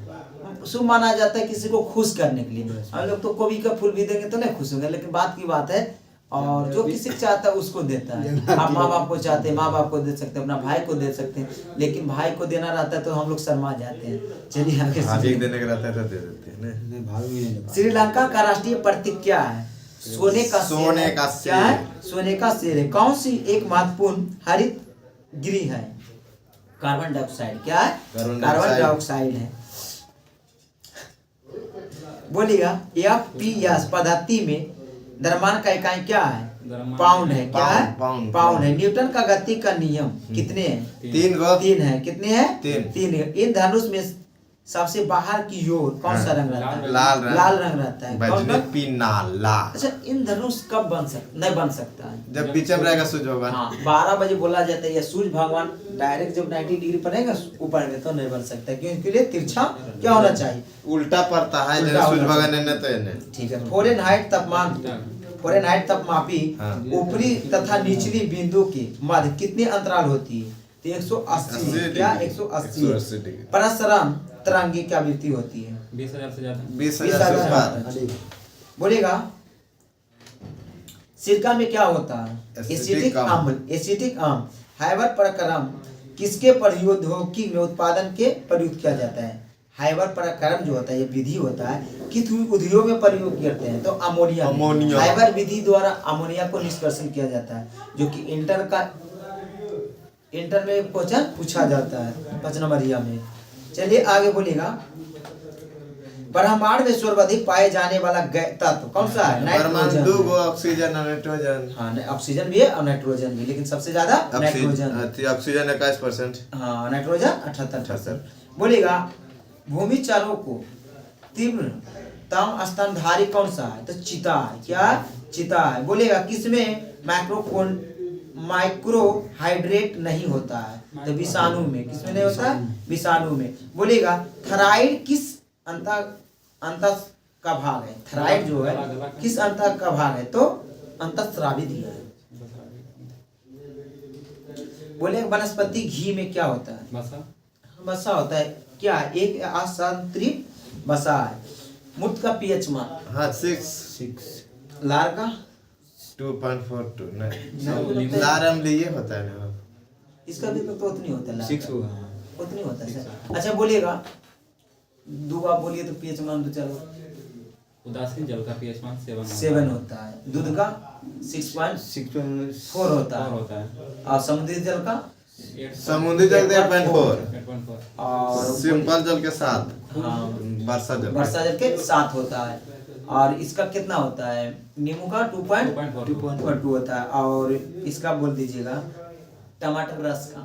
शुभ माना जाता है किसी को खुश करने के लिए। हम लोग तो कवि का फूल भी देंगे तो नहीं खुश होंगे, लेकिन बात की बात है। और जो किसी को चाहता है उसको देता है। आप माँ बाप को चाहते हैं, माँ बाप को दे सकते हैं, अपना भाई को दे सकते हैं, लेकिन भाई को देना रहता है तो हम लोग शर्मा जाते हैं। चलिए आगे भाभी को देने का रहता है तो दे देते हैं ना। नहीं भाभी भी नहीं दे पाते। श्रीलंका का राष्ट्रीय प्रतीक क्या है? सोने का शेर सोने है। का क्या है? शेर। सोने का शेर है। कौन सी एक महत्वपूर्ण हरित गृह है? Carbon dioxide. क्या है? कार्बन कार्बन डाइऑक्साइड है। बोलिएगा FPS पद्धति में द्रव्यमान का इकाई क्या है? द्रव्यमान पाउंड है। क्या है? पाउंड। पाउंड है। न्यूटन का गति का नियम कितने हैं? 3 है। कितने हैं? तीन। 3 है। इन धनुष में सबसे बाहर की ओर कौन सा रंग रहता है? लाल रंग। लाल रंग रहता है। कौन बजने रंग? पीना लाल। अच्छा, इन धनुष कब बन सकता? नहीं बन सकता है। जब पीछे में रहेगा सूर्य भगवान। हाँ 12 बजे बोला जाता है या सूर्य भगवान डायरेक्ट जब 90 डिग्री पर रहेगा ऊपर में तो नहीं बन सकता, क्योंकि इसके लिए तिरछा क्या होना चाहिए? उल्टा पड़ता है उल्टा जैसे सूर्य होना भगवान ने तो इन्हें। ठीक है। फ़ारेनहाइट तापमान, फ़ारेनहाइट तापमापी हाँ। ऊपरी तथा निचली बिंदु के मध्य कितनी अंतराल होती है? तो 180। क्या? 180। 180 डिग्री। परसरण तरंगी क्या आवृत्ति होती है? 20,000 से ज्यादा। 20,000 से ऊपर। अरे बोलेगा सिरका में क्या होता है? एसिटिक एसिटिक अम्ल। अम्ल। एसिटिक अम्ल। हाइबर प्रक्रम किसके प्रौद्योगिकी में उत्पादन के प्रयुक्त किया जाता है? हाइबर प्रक्रम जो होता है ये विधि होता है किस उद्योग में प्रयोग करते हैं? तो अमोनिया। अमोनिया। हाइबर विधि द्वारा अमोनिया को निष्कर्षण किया जाता है, जो कि इंटर में क्वेश्चन पूछा जाता है 5 नंबरिया में। चलिए आगे बोलिएगा ब्रह्मांड में सर्वाधिक पाए जाने वाला तत्व कौन सा है? परमाणु 2 नाइट्रोजन। ऑक्सीजन और नाइट्रोजन। हाँ ऑक्सीजन भी है और नाइट्रोजन भी, लेकिन सबसे ज्यादा नाइट्रोजन। ऑक्सीजन 21%। हाँ नाइट्रोजन 78%। बोलेगा भूमि चारों को तीव्रतम स्तनधारी कौन सा है? तो चीता है। क्या? चीता है। बोलेगा किसमें माइक्रोहाइड्रेट नहीं होता है? तो विषाणु में। किसमें नहीं होता है? विषाणु में। बोलेगा थायराइड किस अंत का भाग है? थायराइड जो है किस अंत का भाग है? तो अंतःस्रावी है। बोले वनस्पति घी में क्या होता है? बसा। वसा होता है। क्या? एक असांतरिक वसा है। मूत्र का पीएच मान। हाँ 6 लार का 2.42 नहीं, नहीं लारम लिए होता है ना। इसका भी तो उतनी होता है। लार 6 का। होगा। उतनी होता है सर। अच्छा बोलिएगा दो आप बोलिए तो पीएच मान तो चलो उदासीन जल का pH मान 7 होता है। दूध का 6.4 होता है। होता है। और समुद्री जल का समुद्री जल 8.4 8.4। और सिंपल जल के साथ हाँ वर्षा जल। वर्षा जल के 7 होता है। और इसका कितना होता है? नींबू का 2.2 होता है। और इसका बोल दीजिएगा टमाटर रस का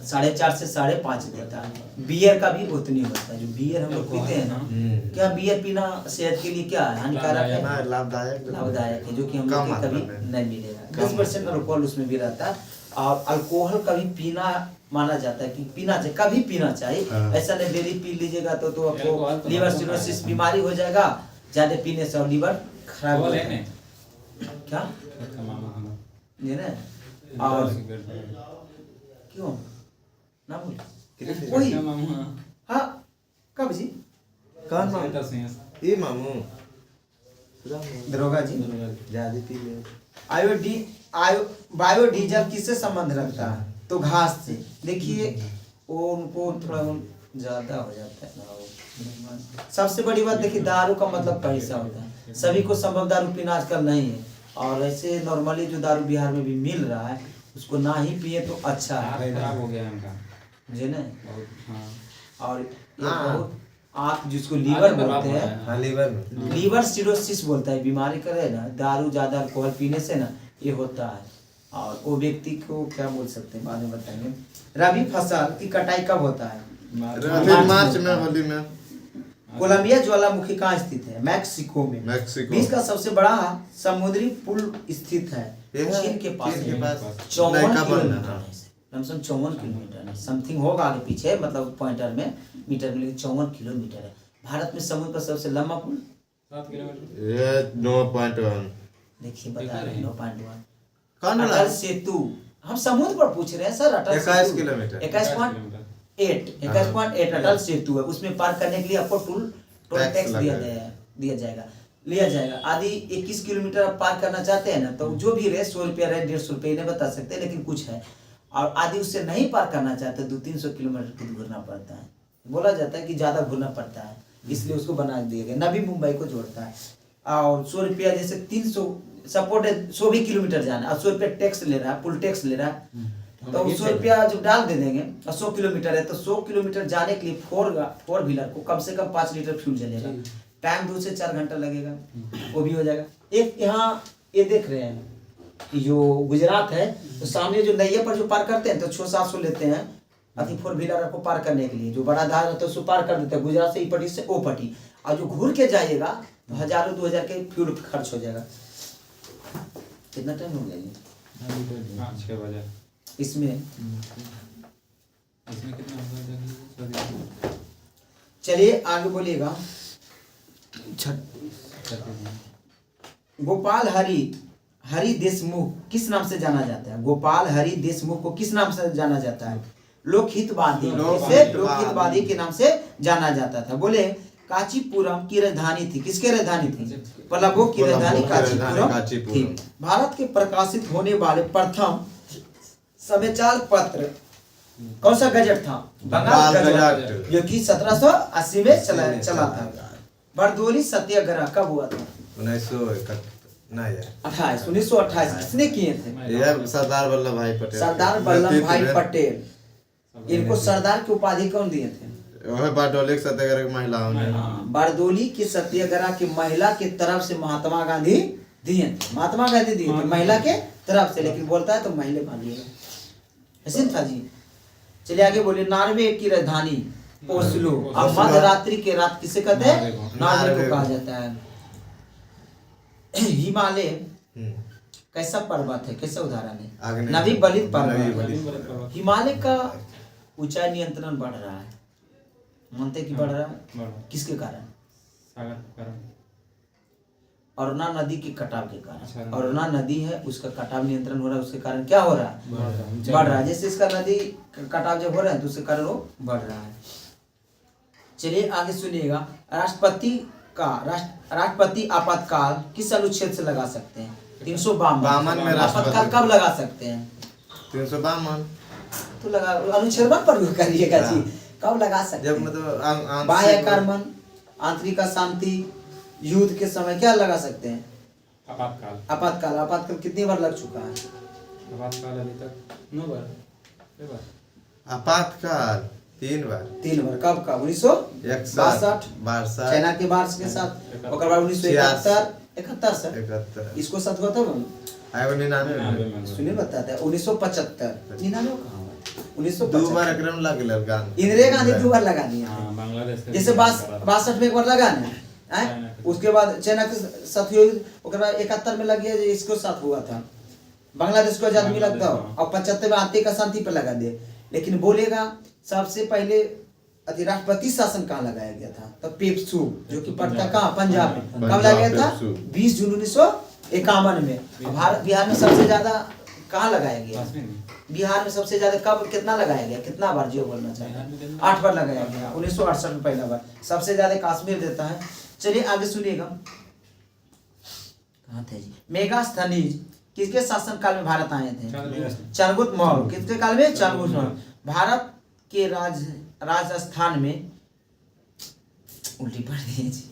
4.5 से 5.5 होता है। बियर का भी उतनी होता है। जो बियर हम लोग पीते हैं ना, क्या बियर पीना सेहत के लिए क्या है? हानिकारक है? ना लाभदायक। लाभदायक है, जो कि हम लोग कम को कभी मात्रा में। नहीं मिलेगा। 10% अल्कोहल उसमें भी रहता है। और अल्कोहल कभी पीना माना जाता है कि पीना चाहिए, कभी पीना चाहिए। हाँ। ऐसा नहीं डेली पी लीजिएगा तो अल्कोहल आपको तो लीवर बहुत सिरोसिस है। बीमारी हो जाएगा। ज्यादा पीने से और लीवर खराब हो जाएगा। क्या ये ना? और क्यों ना बोल वही हाँ कब जी कौन सा? ये मामू दरोगा जी ज्यादा पी ले। बायोडीजल किससे संबंध रखता है? तो घास से। देखिए वो उनको थोड़ा ज्यादा हो जाता है। सबसे बड़ी बात देखिए दारू का मतलब पैसा होता है। सभी को संभव दारू पीना आजकल नहीं है। और ऐसे नॉर्मली जो दारू बिहार में भी मिल रहा है उसको ना ही पिए तो अच्छा है। खराब हो गया है उनका मुझे ना बहुत। हाँ और ये हाँ। बहुत आँख जिसको लीवर बोलते हैं, हाँ लीवर में। लीवर सिरोसिस बोलता है बीमारी करे ना। दारू ज्यादा अल्कोहल पीने से ना ये होता है। और वो व्यक्ति को क्या बोल सकते हैं, बाद में बताएंगे। रबी फसल की कटाई कब होता है? मार्च में, होली में। कोलंबिया ज्वालामुखी कहाँ स्थित है? मैक्सिको में। विश्व का सबसे बड़ा समुद्री पुल स्थित है चीन के पास। 54 किलोमीटर है, लमसम 54 किलोमीटर है। समथिंग होगा आगे पीछे, मतलब पॉइंटर में मीटर में, 54 किलोमीटर है। भारत में समुद्र का सबसे लंबा पुल 7 किलोमीटर। ये 9.1। देखिए बता रहे हैं 9.1। कौन वाला? अटल सेतु, हम समुद्र पर पूछ रहे हैं सर। अटल 21 किलोमीटर। 21.8 अटल सेतु है। उसमें पार करने के लिए आपको टोल टैक्स दिया जाएगा। आदि 21 किलोमीटर आप पार करना चाहते हैं ना, तो जो भी रहे 100 रुपया रहे 150 रुपये नहीं बता सकते, लेकिन कुछ है। और आदि उससे नहीं पार करना चाहते 200-300 किलोमीटर खुद घूरना पड़ता है। बोला जाता है कि ज्यादा घूरना पड़ता है, इसलिए उसको बना दिया गया। नवी मुंबई को जोड़ता है। और 100 रुपया जैसे 300 सपोर्ट है, 100 भी किलोमीटर जाना है और 100 रुपया टैक्स ले रहा है, पुल टैक्स ले रहा है, तो 100 रुपया जब डाल दे देंगे और 100 किलोमीटर है, तो 100 किलोमीटर जाने के लिए फोर व्हीलर को कम से कम 5 लीटर फ्यूल जलेगा। टाइम 2 से 4 घंटा लगेगा, वो भी हो जाएगा। एक यहाँ ये देख रहे हैं कि जो गुजरात है, तो सामने जो नैया पर जो पार करते हैं तो 600-700 लेते हैं अति 4 व्हीलर को पार करने के लिए। जो बड़ा धार रहता है उसको पार कर देते हैं, गुजरात से ई पट्टी से ओ पट्टी। और जो घूर के जाइएगा तो 1000-2000 के फ्यूल खर्च हो जाएगा। कितना टाइम हो गया ये? 6 बजे। इसमें कितना होगा? चलिए आगे बोलिएगा। गोपाल हरि देशमुख किस नाम से जाना जाता है? गोपाल हरि देशमुख को किस नाम से जाना जाता है? लोकहितवादी के नाम से जाना जाता था। बोले कांचीपुरम की राजधानी थी। किसके राजधानी थी? पल्लवों की राजधानी कांचीपुरम थी। भारत के प्रकाशित होने वाले प्रथम समाचार पत्र कौन सा गजट था? बंगाल गजट, जो कि 1780 में चला था। बरदोली सत्याग्रह कब हुआ था? 1928। किसने किए थे? सरदार वल्लभ भाई पटेल। सरदार वल्लभ भाई पटेल। इनको सरदार की उपाधि कौन दिए थे? बारडोली सत्याग्रह की महिलाओं ने। बारडोली की सत्याग्रह की महिला के तरफ से महात्मा गांधी दिए थे। महात्मा गांधी दिए थे महिला के तरफ से, लेकिन बोलता है तो महिला मानिएगा, ऐसे था जी। चलिए आगे बोलिए। नॉर्वे की राजधानी ओस्लो। और मध्य रात्रि के रात किसे कहते हैं? नॉर्वे को कहा जाता है। हिमालय कैसा पर्वत है? कैसा उदाहरण है? नवीबलित पर्वत। हिमालय का ऊंचाई नियंत्रण बढ़ रहा है, मानते कि बढ़ रहा है? किसके कारण? सागर के कारण, अरुणा नदी के कटाव के कारण। अरुणा नदी है, उसका कटाव नियंत्रण हो रहा है, उसके कारण क्या हो रहा है? बढ़ रहा है। जैसे इसका नदी कटाव जब हो रहा है तो उसके कारण वो बढ़ रहा है। चलिए आगे सुनिएगा। राष्ट्रपति आपातकाल किस अनुच्छेद से लगा सकते हैं? 352 में। आपातकाल कब लगा सकते हैं? 352 तो लगा अनुच्छेद पर करिएगा जी। कब लगा सकते हैं? जब मतलब बाह्य आक्रमण, आंतरिक शांति, युद्ध के समय क्या लगा सकते हैं? आपातकाल कितनी बार लग चुका है? आपातकाल अभी तक 9 बार। आपातकाल 3 बार। 3 बार। कब का? 1962 चाइना के वार के साथ, और बाद 1971 सर इसको साथ हुआ था। 99 सुनिए बताते हैं 1975 99 कहाँ हुआ? 1975 2 बार आक्रमण लग गांधी। इंदिरा गांधी 2 बार लगा दिया। बांग्लादेश जैसे 62 में एक बार लगा ना, उसके बाद चाइना के साथ हुई, उसके बाद 71 में लग गया, इसको साथ हुआ था। बांग्लादेश को आजाद मिला था, और 75 में आंतरिक शांति पर लगा दिए। लेकिन बोलेगा सबसे पहले राष्ट्रपति शासन कहाँ लगाया गया था? तो पेप्सू, जो कि पड़ता कहाँ? पंजाब में। कब लगाया था? 20 जून 1951 में। बिहार में सबसे ज्यादा कहाँ लगाया गया? बिहार में सबसे ज्यादा कब, कितना लगाया गया? कितना बार? जो बोलना चाहिए 8 बार लगाया गया। 1968 में पहला बार। सबसे ज्यादा कश्मीर देता है। चलिए आगे सुनिएगा। कहाँ थे जी? मेगास्थनीज किसके शासन काल में भारत आए थे? चंद्रगुप्त मौर्य। किसके काल में? चंद्रगुप्त मौर्य। भारत के राजस्थान में उल्टी पड़ गई जी।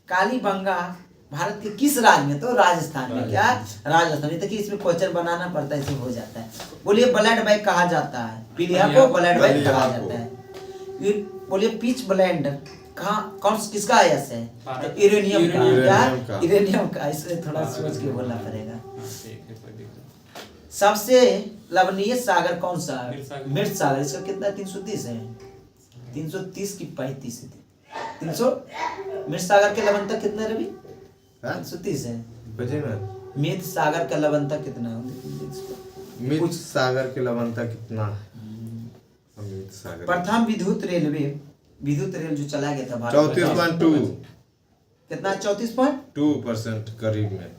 कालीबंगा भारत के किस राज्य में? तो राजस्थान में। क्या? राजस्थान में। देखिए इसमें क्वेश्चन बनाना पड़ता है, इसे हो जाता है। बोलिए ब्लड बैंक कहा जाता है? पीलिया को ब्लड बैंक कहा जाता है। बोलिए पिच ब्लेंड कहाँ किसका आयस है? यूरेनियम का। क्या? यूरेनियम का। इसलिए थोड़ा सोच के बोलना पड़ेगा। सबसे लवणीय सागर कौन सा है? मिर्च सागर। मिर्च सागर। इसका कितना 330 है, 330 की 35 है, 300। मिर्च सागर के लवणता कितना है रवि? हाँ? 330 है। बुझे में मिर्च सागर का लवणता कितना है? मिर्च सागर की लवणता कितना है? मिर्च सागर प्रथम विद्युत रेल जो चला गया था भारत में, 34.2 कितना? 34.2 करीब में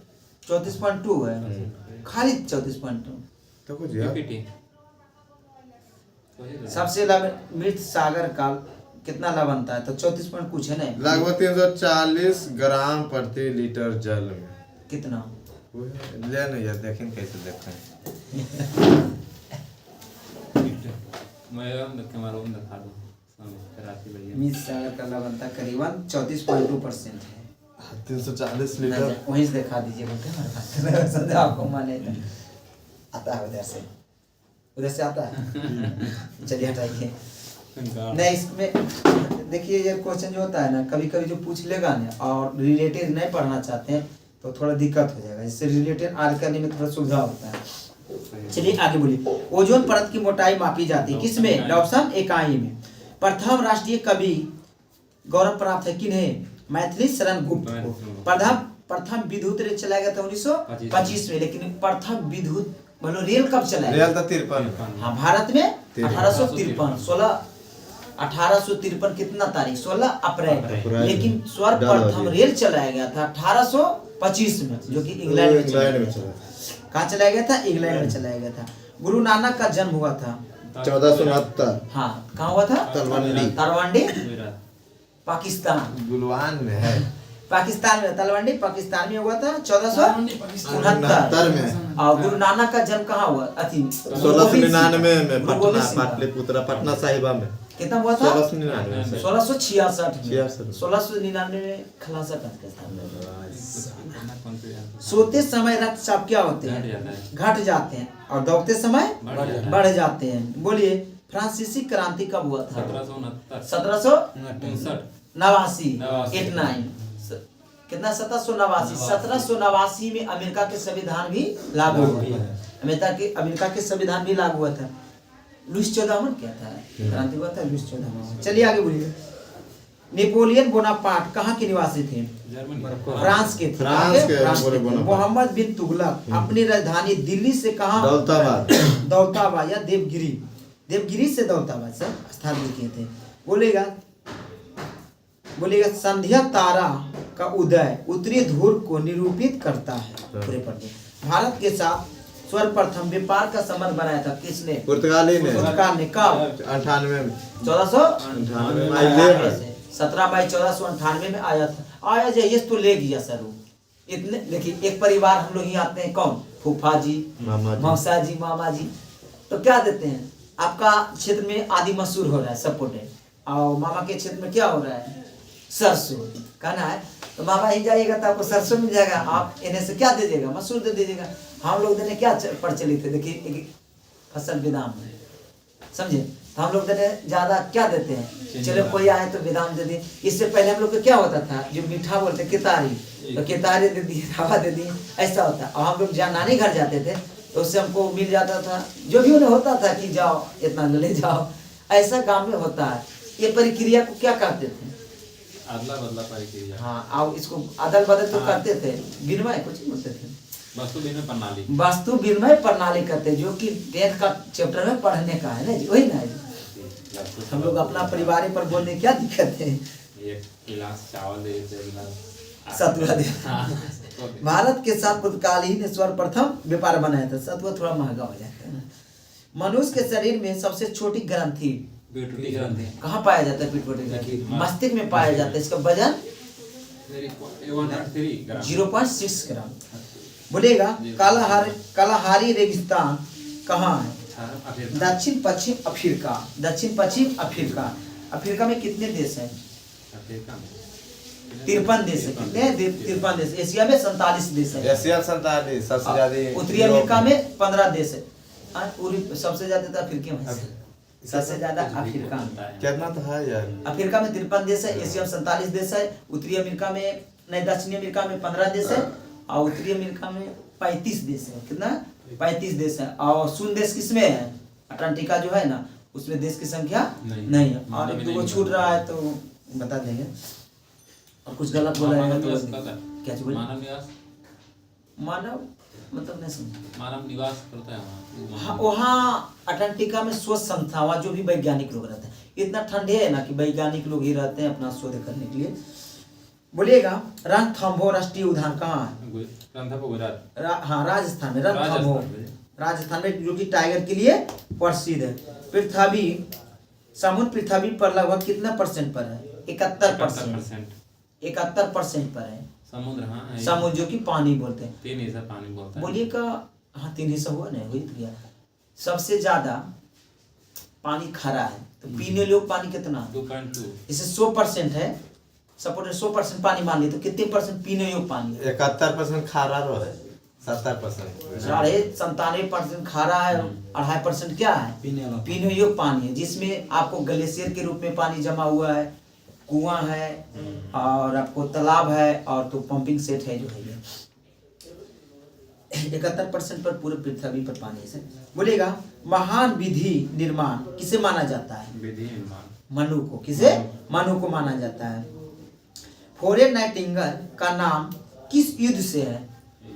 34.2 है, खाली 34.2। तो कुछ यार पीपीटी सबसे मिर्च सागर का कितना लवणता है? तो 34 पॉइंट कुछ है ना, लगभग 340 ग्राम प्रति लीटर जल में। कितना? ले नहीं यार, देखें कैसे देखें। मैं कैमरा में दिखा दूं सामने राशि बढ़िया। मिर्च सागर का लवणता करीबन 34.2% है। 340 लीटर वहीं से दिखा दीजिएगा कैमरा संदेह आपको माने तो। आता है उधर से आता है। चलिए हटाइए। नहीं, इसमें देखिए ये क्वेश्चन जो होता है ना, कभी कभी जो पूछ लेगा ना और रिलेटेड नहीं पढ़ना चाहते हैं तो थोड़ा दिक्कत हो जाएगा। इससे रिलेटेड आगे करने में थोड़ा सुविधा होता है। चलिए आगे बोलिए। ओजोन परत की मोटाई मापी जाती है किसमें? ऑप्शन इकाई में। प्रथम राष्ट्रीय कवि गौरव प्राप्त है किन्हें? मैथिली शरण गुप्त को। प्रथम विद्युत रेल चलाया गया था 1925 में, लेकिन प्रथम विद्युत बोलो रेल कब चलाया? रेल था 53। हाँ, भारत में 1853 1853 कितना तारीख? 16 अप्रैल। लेकिन सर्वप्रथम रेल चलाया गया था 1825 में, जो कि इंग्लैंड में चला। कहाँ चलाया गया था? इंग्लैंड में चलाया गया था। गुरु नानक का जन्म हुआ था 1469। हाँ, कहाँ हुआ था? तलवंडी पाकिस्तान। गुलवान में है। पाकिस्तान में, तलवंडी पाकिस्तान में हुआ था 1469 में। और गुरु नानक का जन्म कहाँ हुआ? 1699 में गुरु गोविंद पटना सिंह का। पाटलिपुत्र पटना साहिबा में। कितना हुआ था? 1699 1666 1699 में खलासा का स्थान में। सोते समय रक्तचाप क्या होते हैं? घट जाते हैं। और दौड़ते समय बढ़ जाते हैं। बोलिए, फ्रांसीसी क्रांति कब हुआ था? 1789 कितना? 1789 में अमेरिका के संविधान भी लागू हुआ। अमेरिका के संविधान भी लागू हुआ था। लुईस 14वां क्या था? क्रांति हुआ था लुईस 14वां। चलिए आगे बोलिए। नेपोलियन बोनापार्ट कहाँ के निवासी थे? फ्रांस के थे। मोहम्मद बिन तुगलक अपनी राजधानी दिल्ली से कहाँ? दौलताबाद या देवगिरी से दौलताबाद से स्थापित किए थे। बोलेगा संध्या तारा का उदय उत्तरी ध्रुव को निरूपित करता है। पूरे पढ़िए। भारत के साथ सर्वप्रथम व्यापार का संबंध बनाया था किसने? पुर्तगाली ने। कब? 98 में। 1498 से 17 मई 1498 में आया था। आया जाइए तो ले गया सर वो। इतने देखिए, एक परिवार हम लोग ही आते हैं, कौन? फूफा जी, मौसा जी, मामा जी। तो क्या देते हैं? आपका क्षेत्र में आदि मसूर हो रहा है, सपोर्ट, और मामा के क्षेत्र में क्या हो रहा है? सरसों। कहना है तो मामा ही जाइएगा तो आपको सरसों मिल जाएगा, आप इन्हें से क्या दे दीजिएगा? मसूर दे दीजिएगा। हम लोग देने क्या प्रचलित है? देखिए, फसल विदाम है, समझे? तो हम लोग देने ज्यादा क्या देते हैं? चलो कोई आए तो विदाम दे दिए। इससे पहले हम लोग को क्या होता था? जो मीठा बोलते केतारी, तो केतारी दे दिए, रवा दे दिए, ऐसा होता। और हम लोग जहाँ नानी घर जाते थे तो उससे हमको मिल जाता था, जो भी उन्हें होता था कि जाओ इतना ले जाओ, ऐसा गांव में होता है। ये प्रक्रिया को क्या कहते थे? अदला बदला प्रक्रिया। हाँ, और इसको अदल बदल तो करते थे, विनिमय कुछ बोलते थे, वस्तु विनिमय प्रणाली करते, जो कि 10th का चैप्टर में पढ़ने का है ना जी, वही ना जी। हम लोग अपना परिवार पर बोलने क्या दिक्कत है? एक गिलास चावल दे देते, सतुआ दे। भारत के साथ पुर्तगाली ने सर्वप्रथम व्यापार बनाया था। सतुआ थोड़ा महंगा हो जाता है। मनुष्य के शरीर में सबसे छोटी ग्रंथि कहाँ पाया जाता है? पिट्यूटरी मस्तिष्क में पाया जाता है। इसका वजन 0.6 ग्राम। बोलेगा कालाहारी रेगिस्तान कहाँ है? दक्षिण पश्चिम अफ्रीका। दक्षिण पश्चिम अफ्रीका। अफ्रीका में कितने देश हैं? 53 देश है। कितने? 53 देश। एशिया में 47 देश है। एशिया 47 सबसे ज्यादा। उत्तरी अमेरिका में 15 देश है। सबसे ज्यादा तो अफ्रीका में, सबसे ज्यादा अफ्रीका में। कितना तो है यार? अफ्रीका में 53 देश है, एशिया में 47 देश है, उत्तरी अमेरिका में नहीं, दक्षिणी अमेरिका में 15 देश है, और उत्तरी अमेरिका में 35 देश है। कितना? 35 देश है। और शून्य देश किसमें है? अंटार्कटिका जो है ना, उसमें देश की संख्या नहीं है। और एक दो छूट रहा है तो बता देंगे, और कुछ गलत बोला है तो क्या चीज बोले? मानव मतलब नहीं समझ। मानव निवास करता है वहाँ। वहाँ अंटार्कटिका में शोध संस्था, वहाँ जो भी वैज्ञानिक लोग रहते हैं, इतना ठंडे है ना कि वैज्ञानिक लोग ही रहते हैं अपना शोध करने के लिए। बोलिएगा रणथंभौर राष्ट्रीय उद्यान कहाँ है? हाँ राजस्थान में, रणथंभौर राजस्थान में, जो कि टाइगर के लिए प्रसिद्ध है। पृथ्वी समुद्र पृथ्वी पर लगभग कितना परसेंट पर है? 71%। 71% पर है समुद्र। हाँ समुद्र जो कि पानी बोलते हैं। 3 हिस्सा पानी बोलते हैं। बोलिएगा हाँ 3 हिस्सा हुआ नहीं, हुई तो गया। सबसे ज्यादा पानी खारा है, तो पीने लोग पानी कितना? 2.2। इसे 100% है, सपोज 100% पानी मान ली तो कितने परसेंट पीने योग्य पानी है? 71% खारा है, 70%। 97% खारा है, 2.5% क्या है? पीने योग्य पानी है, जिसमें आपको ग्लेशियर के रूप में पानी जमा हुआ है, कुआं है, और आपको तालाब है, और तो पंपिंग सेट है जो है ये। 71% पर पूरे पृथ्वी पर पानी है। बोलेगा महान विधि निर्माण किसे माना जाता है? विधि निर्माण मनु को। किसे? मनु को माना जाता है। फ्लोरेंस नाइटिंगेल का नाम किस युद्ध से है?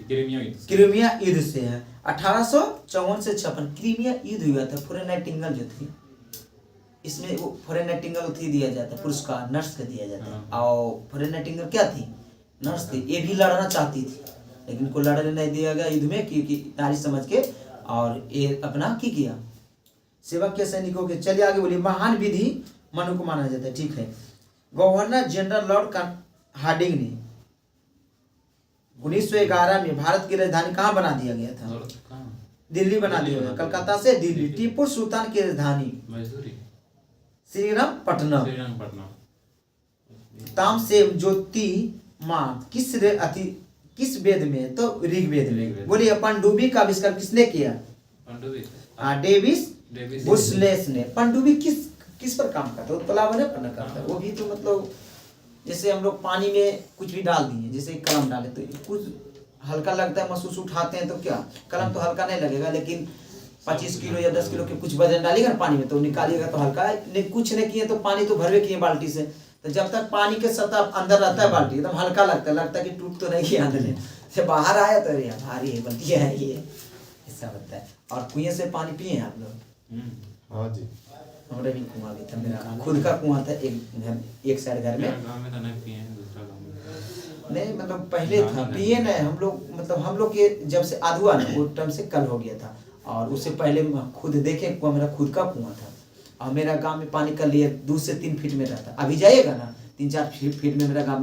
क्रीमिया युद्ध से है। 1854 से 56 क्रीमिया युद्ध हुआ था। फ्लोरेंस नाइटिंगेल जो थी, इसमें वो फ्लोरेंस नाइटिंगेल थी दिया जाता है पुरस्कार, नर्स को दिया जाता है। और फ्लोरेंस नाइटिंगेल क्या थी? नर्स थी। ये भी लड़ना चाहती थी, लेकिन को लड़ने नहीं दिया गया युद्ध में, क्योंकि नारी समझ के, और ये अपना की किया, सेवा किया सैनिकों के। चलिए आगे बोलिए। महान विधि मनु को माना जाता है, ठीक है। गवर्नर जनरल लॉर्ड हार्डिंग ने 1911 में भारत की राजधानी कहाँ बना दिया गया था? दिल्ली बना दिया गया। कलकत्ता से दिल्ली। टीपू सुल्तान की राजधानी श्रीरंगपट्टनम। तामसेन ज्योति मां किस वेद में? तो ऋग्वेद में। बोलिए पनडुब्बी का आविष्कार किसने किया? डेविस बुशलेस ने। पनडुब्बी किस पर काम करता है? उत्प्लावन पर करता है। वो भी तो मतलब जैसे हम लोग पानी में कुछ भी डाल दिए, जैसे कलम डाले तो कुछ हल्का लगता है, महसूस उठाते हैं तो क्या, कलम तो हल्का नहीं लगेगा, लेकिन 25 किलो या 10 किलो के कुछ वजन डालेगा ना पानी में तो निकालिएगा तो हल्का है। कुछ नहीं किए तो पानी तो भरवे किए बाल्टी से, तो जब तक पानी के सतह अंदर रहता है बाल्टी एकदम हल्का लगता है कि टूट तो नहीं किया अंदर से बाहर आया तो यार भारी है, बल्टिया है ये, ऐसा होता है। और कुएं से पानी पिए आप लोग? हाँ जी, हमारे भी कुआं भी था, मेरा खुद का कुआं था एक साइड घर में। नहीं मतलब पहले था, पिए नहीं हम लोग, मतलब हम लोग के जब से आधुआ ना वो टाइम से कल हो गया था, और उससे पहले खुद देखे कुआं, मेरा खुद का कुआं था। और मेरा गांव में पानी का लेयर 2 से 3 फीट में रहता। अभी जाइएगा ना 3-4 फीट में मेरा गांव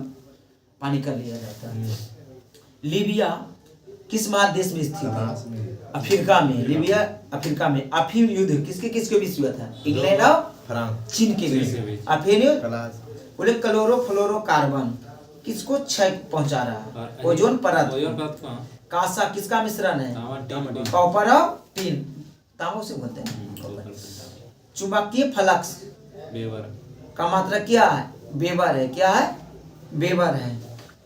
पानी का लेयर रहता है। लीबिया किस महादेश में स्थित है? अफ्रीका में। लीबिया अफ्रीका में। अफीम युद्ध किसके बीच हुआ था? इंग्लैंड और चीन के बीच। अफीम बोले क्लोरोफ्लोरोकार्बन किसको क्षय पहुंचा रहा है? ओजोन परत। कांसा किसका मिश्रण है? कॉपर और टिन, तांबा से बोलते हैं। चुंबकीय फ्लक्स का मात्रा क्या है? वेबर है। क्या है? वेबर है।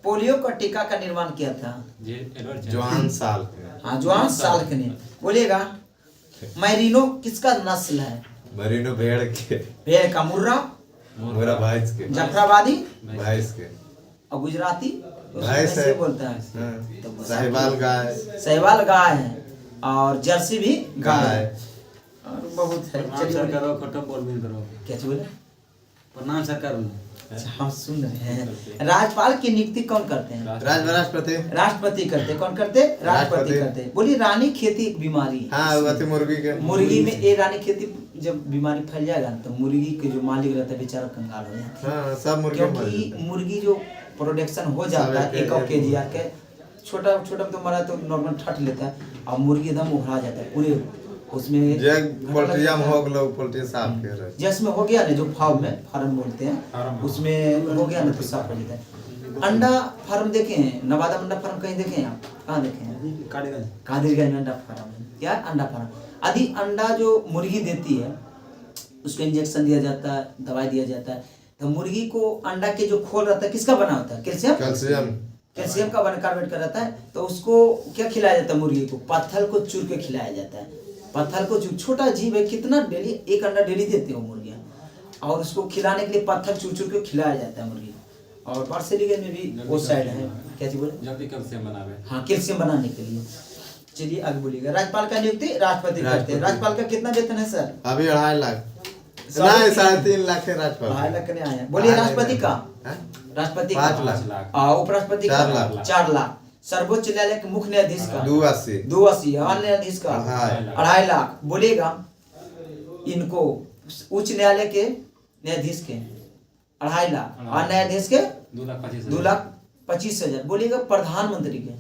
पोलियो का टीका का निर्माण किया था जोहान साल्क। हाँ जोहान साल्क ने। बोलिएगा मैरिनो किसका नस्ल है? मैरिनो भेड़ के। भेड़ का। मुर्रा भैंस के। जफराबादी भैंस के। और गुजराती भैंस है बोलता है। साहिवाल गाय। साहिवाल गाय है, और जर्सी भी गाय है, और बहुत है। चलिए करो खटम बोल भी करो। क्या बोले? प्रणाम सरकार। हम सुन रहे हैं। राज्यपाल की नियुक्ति कौन करते हैं? राष्ट्रपति करते। कौन करते? राष्ट्रपति करते। बोलिए रानी खेती एक बीमारी है। हाँ, मुर्गी के। मुर्गी में ये रानी खेती जब बीमारी फैल जाएगा तो मुर्गी के जो मालिक रहता है बेचारा कंगाल हो जाता है। हाँ, सब मुर्गी क्योंकि मुर्गी जो प्रोडक्शन हो जाता है 1 केजी के, छोटा तो मरा तो नॉर्मल ठट लेता है, और मुर्गी एकदम उभरा जाता है पूरे उसमें। पोल्ट्रियम हो गया, पोल्ट्री साफ कर रहे। जिसमें हो गया ना, जो फार्म बोलते हैं, उसमें हो गया ना तो साफ हो जाता है। अंडा फार्म देखे हैं? नवादा अंडा फार्म कहीं देखे हैं आप? कहाँ देखे हैं? कादिरगंज में अंडा फार्म है। क्या अंडा फार्म? आदि अंडा जो मुर्गी देती है उसको इंजेक्शन दिया जाता है, दवाई दिया जाता है। तो मुर्गी को अंडा के जो खोल रहता है किसका बना होता है? कैल्शियम। कैल्शियम का कार्बोनेट का रहता है। तो उसको क्या खिलाया जाता है मुर्गी को? पत्थर को चूर के खिलाया जाता है। पत्थर को चूर, छोटा जीव है, कितना डेली एक अंडा डेली देते हो मुर्गियाँ, और उसको खिलाने के लिए पत्थर चूर चूर के खिलाया जाता है मुर्गी। और बार्सिलीगंज में भी वो साइड है, क्या चीज बोले? जल्दी कैल्शियम बनावे। हाँ, कैल्शियम बनाने के लिए। चलिए आगे बोलिएगा। राज्यपाल का नियुक्ति राष्ट्रपति करते हैं। राज्यपाल का कितना वेतन है सर? अभी 2.5 लाख नहीं 3.5 लाख है राज्यपाल। 2.5 लाख करने आए हैं। बोलिए राष्ट्रपति का। राष्ट्रपति 5 लाख। उपराष्ट्रपति का 4 लाख। 4 लाख। सर्वोच्च न्यायालय के मुख्य न्यायाधीश का 280। और न्यायाधीश का 2.5 2.5 लाख। बोलिएगा इनको उच्च न्यायालय के न्यायाधीश के 2.5 लाख और न्यायाधीश के 2,25,000। बोलिएगा प्रधानमंत्री के?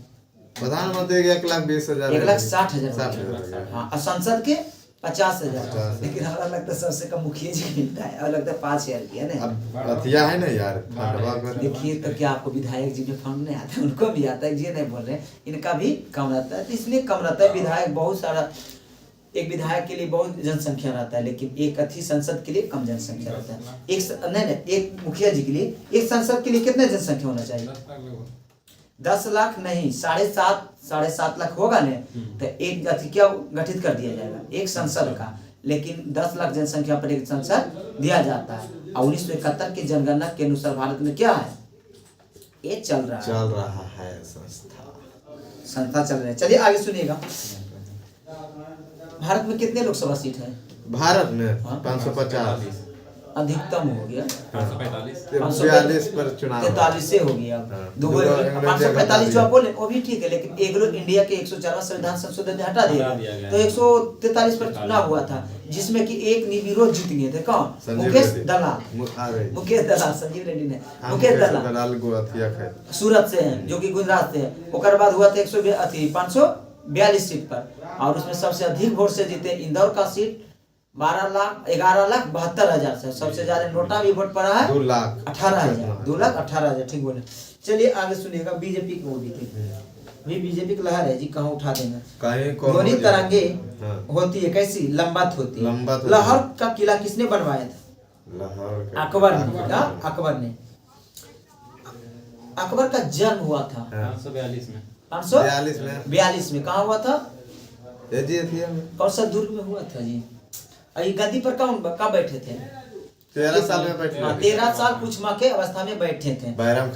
प्रधानमंत्री के 1,20,000 1,60,000। हाँ, और संसद के 50,000। लेकिन हमारा लगता है सबसे कम मुखिया जी मिलता है, और लगता है 5,000 की है ना। अब अतिया है ना यार फंडवा। देखिए तो क्या आपको विधायक जी में फंड नहीं आता? उनको भी आता है, ये नहीं बोल रहे, इनका भी कम रहता है। तो इसलिए कम रहता है। विधायक बहुत सारा, एक विधायक के लिए बहुत जनसंख्या रहता है, लेकिन एक अथी संसद के लिए कम जनसंख्या रहता है। एक मुखिया जी के लिए, एक संसद के लिए कितना जनसंख्या होना चाहिए? 10 लाख नहीं, 7.5 लाख होगा ना, तो एक अथी क्या गठित कर दिया जाएगा एक संसद का। लेकिन 10 लाख जनसंख्या पर एक संसद दिया जाता है। और 1971 की जनगणना के अनुसार भारत में क्या है? ये चल रहा है संस्था चल रहा है। चलिए आगे सुनिएगा। भारत में कितने लोकसभा सीट है? भारत में 550। अधिकतम हो गया 545 पर चुनाव 43 से हो गया। हाँ। 545 जो आप बोले वो भी ठीक है, लेकिन एग्लो इंडिया के 104वां संविधान संशोधन ने हटा दिया, तो 143 पर चुनाव हुआ था, जिसमें कि एक निर्विरोध जीत गए थे। कौन? मुकेश दलाल संजीव रेड्डी ने। मुकेश दलाल सूरत से हैं, जो कि गुजरात से है। उसके बाद हुआ था 542 सीट पर, और उसमें सबसे अधिक वोट से जीते इंदौर का सीट 11,72,000 से। सबसे ज्यादा नोटा भी वोट पड़ा है 2,18,000। 2,18,000 ठीक बोले। चलिए आगे सुनिएगा। बीजेपी की वो भी थी, भी बीजेपी की लहर है जी, कहाँ उठा देंगे। ध्वनि तरंगे होती है कैसी? लंबत होती है। लाहौर का किला किसने बनवाया था? अकबर ने। अकबर ने। अकबर का जन्म हुआ था 542 में। कहाँ हुआ था? कौन सा दुर्ग में हुआ था जी? गद्दी पर कब बैठे थे? 13 साल में बैठे। 13 साल कुछ माह के अवस्था में बैठे थे, बैरम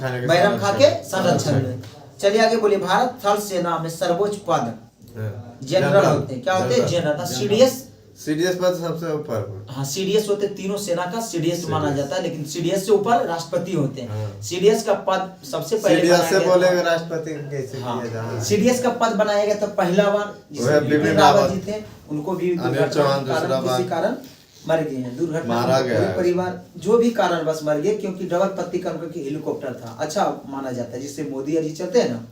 खां के संरक्षण में। चलिए आगे बोलिए। भारत थल सेना में सर्वोच्च पद जनरल होते हैं। क्या होते हैं? जनरल। सीडीएस पद सबसे ऊपर। हाँ, सीडीएस होते, तीनों सेना का सीडीएस माना जाता है, लेकिन सीडीएस से ऊपर राष्ट्रपति होते हैं। सीडीएस का पद सबसे पहले राष्ट्रपति कैसे? हाँ, सीडीएस का पद बनाया गया था पहला बार, जिसमें रावत जी थे। उनको भी किसी कारण मर गए हैं, दुर्घटना मारा गया। परिवार जो भी कारण बस मर गए, क्योंकि डबल पत्ती का हेलीकॉप्टर था, अच्छा माना जाता है, जिससे मोदी जी चलते हैं ना,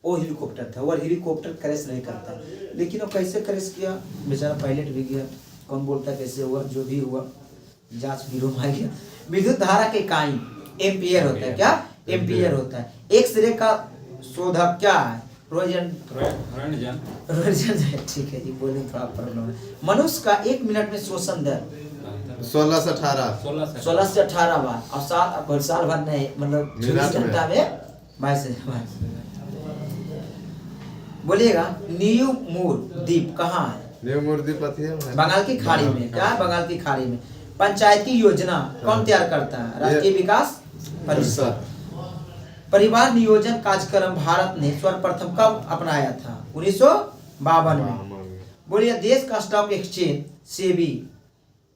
वो हेलीकॉप्टर था। वो हेलीकॉप्टर क्रैश नहीं करता, लेकिन वो कैसे क्रैश किया बेचारा, पायलट भी गया, कौन बोलता कैसे हुआ, जो भी हुआ जांच ब्यूरो में आ गया। विद्युत धारा के इकाई एम्पियर होता है। क्या? एम्पियर होता है। एक्सरे का शोधक क्या है? रोजन। ठीक है जी, बोले थोड़ा प्रॉब्लम है। मनुष्य का 1 मिनट में श्वसन दर 16 से 18 बार, और साल भर नहीं, मतलब 24 घंटा में 22 बार। बोलिएगा। न्यूमूर द्वीप कहाँ है? न्यूमूर द्वीप बंगाल की खाड़ी में। क्या है? बंगाल की खाड़ी में। पंचायती योजना कौन तैयार करता है? राष्ट्रीय विकास परिषद। परिवार नियोजन कार्यक्रम भारत ने सर्वप्रथम कब अपनाया था? 1952 में। बोलिए। देश का स्टॉक एक्सचेंज सेबी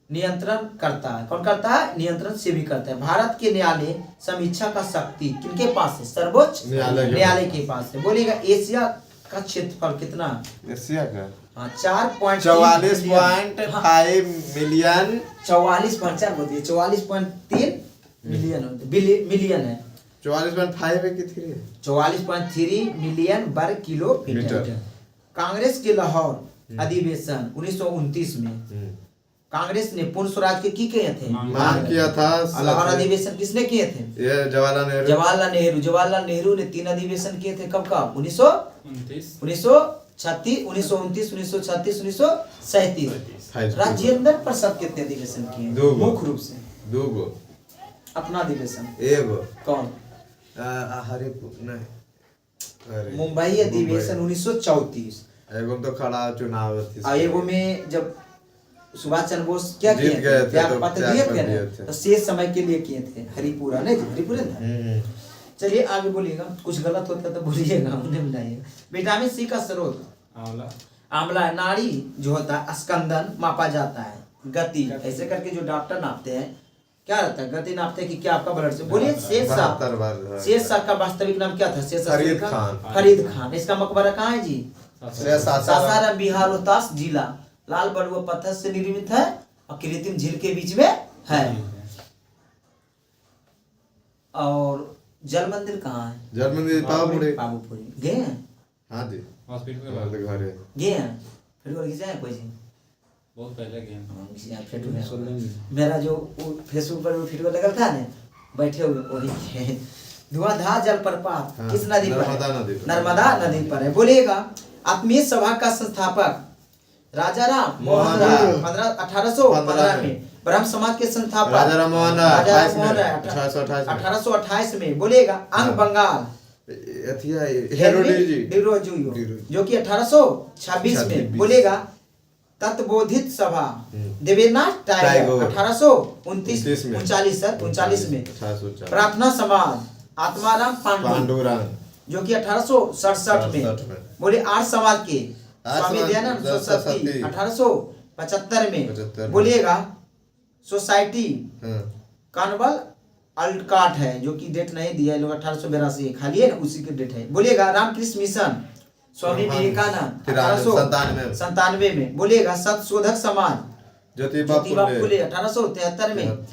नियंत्रण करता है। कौन करता है? नियंत्रण सेबी करता है। भारत के न्यायालय समीक्षा का शक्ति किनके पास है? सर्वोच्च न्यायालय के पास है। बोलिएगा। एशिया का क्षेत्रफल कितना? एशिया का 44.5 मिलियन। 44.4 बोलिए। 44.3 मिलियन है। 44.5 है कि 3? 44.3 मिलियन वर्ग किलोमीटर। कांग्रेस के लाहौर अधिवेशन 1929 में कांग्रेस ने पूर्ण स्वराज के की किए थे? मांग किया था। लाहौर अधिवेशन किसने किए थे? ये जवाहरलाल नेहरू ने 3 अधिवेशन किए थे। कब? 1929, 1929, 1937। राजेंद्र प्रसाद कितने अधिवेशन किए? मुख्य रूप से 2 गो। अपना अधिवेशन एगो। कौन? हरिपुर नहीं, मुंबई अधिवेशन 1934। एगो तो खड़ा चुनाव एगो में जब सुभाष चंद्र बोस क्या जीत किए गए थे, त्याग तो पत्र त्याग दिए पत्र थे दिए ना, थे। तो शेष समय के लिए किए थे हरिपुरा नहीं जी, हरिपुरा ना। चलिए आगे बोलिएगा, कुछ गलत होता तो बोलिएगा, हमने बनाइएगा। विटामिन सी का स्रोत आंवला। आंवला है। नाड़ी जो होता है स्कंदन मापा जाता है, गति ऐसे करके जो डॉक्टर नापते हैं क्या रहता है, गति नापते हैं कि क्या आपका ब्लड से। बोलिए शेरशाह का वास्तविक नाम क्या था? शेरशाह फरीद खान। इसका मकबरा कहाँ है जी? सासाराम बिहार रोहतास जिला। लाल बलुआ पत्थर से निर्मित है और कृत्रिम झील के बीच में है। और जल मंदिर कहाँ है? जल मंदिर पावापुरी गए हैं? हाँ जी, हॉस्पिटल गए हैं। फिर और जाए कोई जी बहुत पहले गए। मेरा जो फेसबुक पर वीडियो लगा था ना, बैठे हुए वही धुआंधार जलप्रपात किस नदी पर है? नर्मदा नदी पर है। बोलिएगा आत्मीय सभा का संस्थापक राजा राम मोहन राय 1815 में। ब्रह्म समाज के संस्थापक राजा राम मोहन राय 1828 में। बोलिएगा अंग बंगाल जो कि 1826 में। बोलिएगा तत्वबोधित सभा देवेंद्रनाथ टैगोर 1839 में। प्रार्थना समाज आत्माराम पांडुरंग जो कि 1867 में। बोले आर्य समाज के स्वामी दयानंद सरस्वती 1875 में। बोलिएगा सोसाइटी कानवल अल्टकाट है जो कि डेट नहीं दिया है लोग, 1882 खाली है ना, उसी की डेट है। बोलिएगा रामकृष्ण मिशन स्वामी विवेकानंद 1897 में। बोलिएगा सतशोधक समाज ज्योतिबा फुले 1873 में।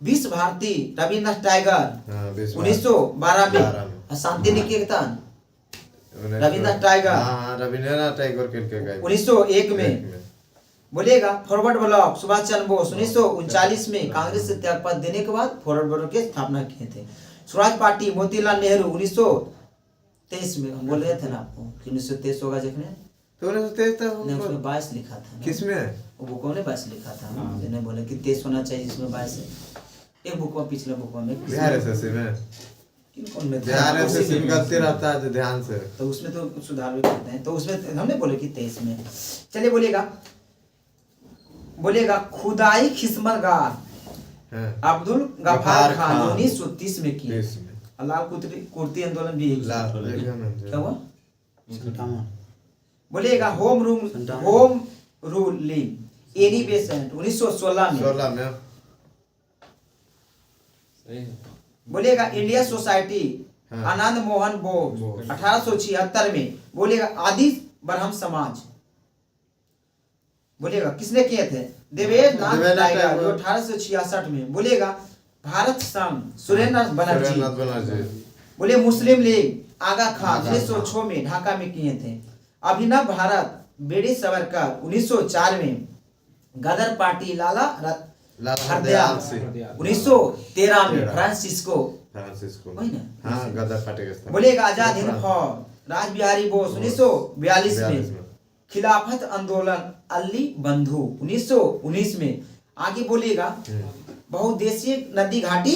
विश्व भारती रविन्द्रनाथ टैगोर 1912 में। शांति निकेतन रविन्द्रनाथ टैगोर 1901 में। बोलिएगा फॉरवर्ड ब्लॉक सुभाष चंद्र बोस 1939 में कांग्रेस से त्यागपत्र देने के बाद फॉरवर्ड ब्लॉक की स्थापना किए थे। स्वराज पार्टी मोतीलाल नेहरू 1923 में। हम बोल रहे थे ना आपको कि 1923 होगा देखने, तो 1923 था नहीं उसमें 22 लिखा था। किसमें? वो बुक में 22 लिखा था। मैंने बोला कि 23 होना चाहिए, इसमें 22 है। एक बुक में पिछले बुक में बिहार एसएससी में किन में बिहार एसएससी में गलती रहता है ध्यान से, तो उसमें तो सुधार भी करते हैं, तो उसमें हमने बोले कि 23 में। चलिए बोलिएगा खुदाई खिस्मतगार अब्दुल गफ्फार खान 1930 में किए। लाल कुर्ती आंदोलन भी क्या हुआ? बोलिएगा होम रूलिंग एनी बेसेंट 1916 में। बोलिएगा इंडिया सोसाइटी आनंद मोहन बोस 1876 में। बोलिएगा आदि ब्रह्म समाज बोलिएगा किसने किए थे? देवेंद्रनाथ टैगोर जो 1866 में। बोलिएगा भारत संघ सुरेंद्रनाथ बनर्जी। बोले मुस्लिम लीग आगा खान 1906 में ढाका में किए थे। अभिनव भारत बीडी सावरकर 1904 में। गदर पार्टी लाला हरदयाल 1913 में। फ्रांसिस्को वही ना, हाँ गदर पार्टी के। बोलेगा आजाद हिंद फौज राज बिहारी बोस 1942 में। खिलाफत आंदोलन अली बंधु 1919 में। आगे बोलिएगा बहुउद्देशीय नदी घाटी